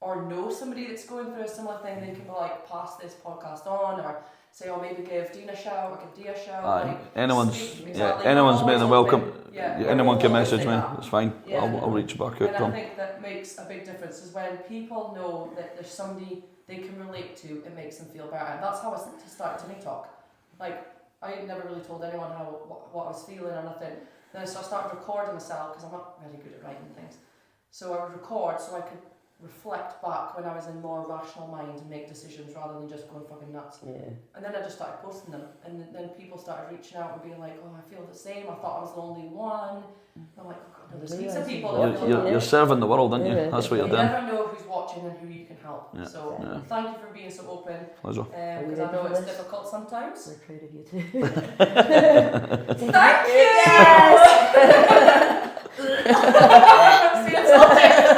Speaker 1: or know somebody that's going through a similar thing. They can be like, pass this podcast on, or say, oh, maybe give Dean a shout, or give Dee a shout. Like,
Speaker 3: Anyone's
Speaker 1: exactly.
Speaker 3: anyone's more than welcome.
Speaker 1: Open. Yeah.
Speaker 3: Anyone can
Speaker 1: Always
Speaker 3: message
Speaker 1: say
Speaker 3: me.
Speaker 1: that.
Speaker 3: It's fine.
Speaker 1: Yeah.
Speaker 3: I'll reach back out
Speaker 1: And
Speaker 3: to
Speaker 1: I
Speaker 3: them.
Speaker 1: think that makes a big difference, is when people know that there's somebody they can relate to, it makes them feel better. And that's how I started Tinny Talk. Like, I never really told anyone what I was feeling or nothing. Then so I started recording myself, because I'm not very good at writing things. So I would record so I could reflect back when I was in more rational mind and make decisions rather than just going fucking nuts.
Speaker 2: Yeah.
Speaker 1: And then I just started posting them, and then people started reaching out and being like, oh, I feel the same, I thought I was the only one. And I'm like, oh God, no, there's heaps of people that feel that.
Speaker 3: You're serving the world, aren't you?
Speaker 2: Yeah,
Speaker 3: That's what you're
Speaker 1: You
Speaker 3: doing.
Speaker 1: never know who's watching and who you can help.
Speaker 3: Yeah.
Speaker 1: So
Speaker 3: Yeah.
Speaker 1: thank you for being so open,
Speaker 3: Pleasure.
Speaker 1: because I know it's difficult sometimes.
Speaker 2: We're proud of you too.
Speaker 1: Thank you! See, it's not I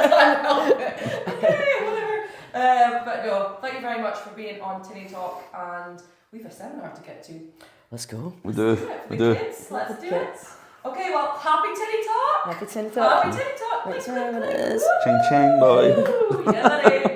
Speaker 1: can't help it. Okay, whatever. But no, thank you very much. much for being on Tinny Talk, and we have a seminar to get to.
Speaker 2: Let's go.
Speaker 3: We do.
Speaker 1: We do. Kids, let's do it. Okay, well, happy Tinny Talk.
Speaker 2: Happy Tinny Talk.
Speaker 1: Happy Tinny Talk.
Speaker 2: Thanks for having us.
Speaker 3: Ching ching, boy.
Speaker 1: Woo, yeah, buddy.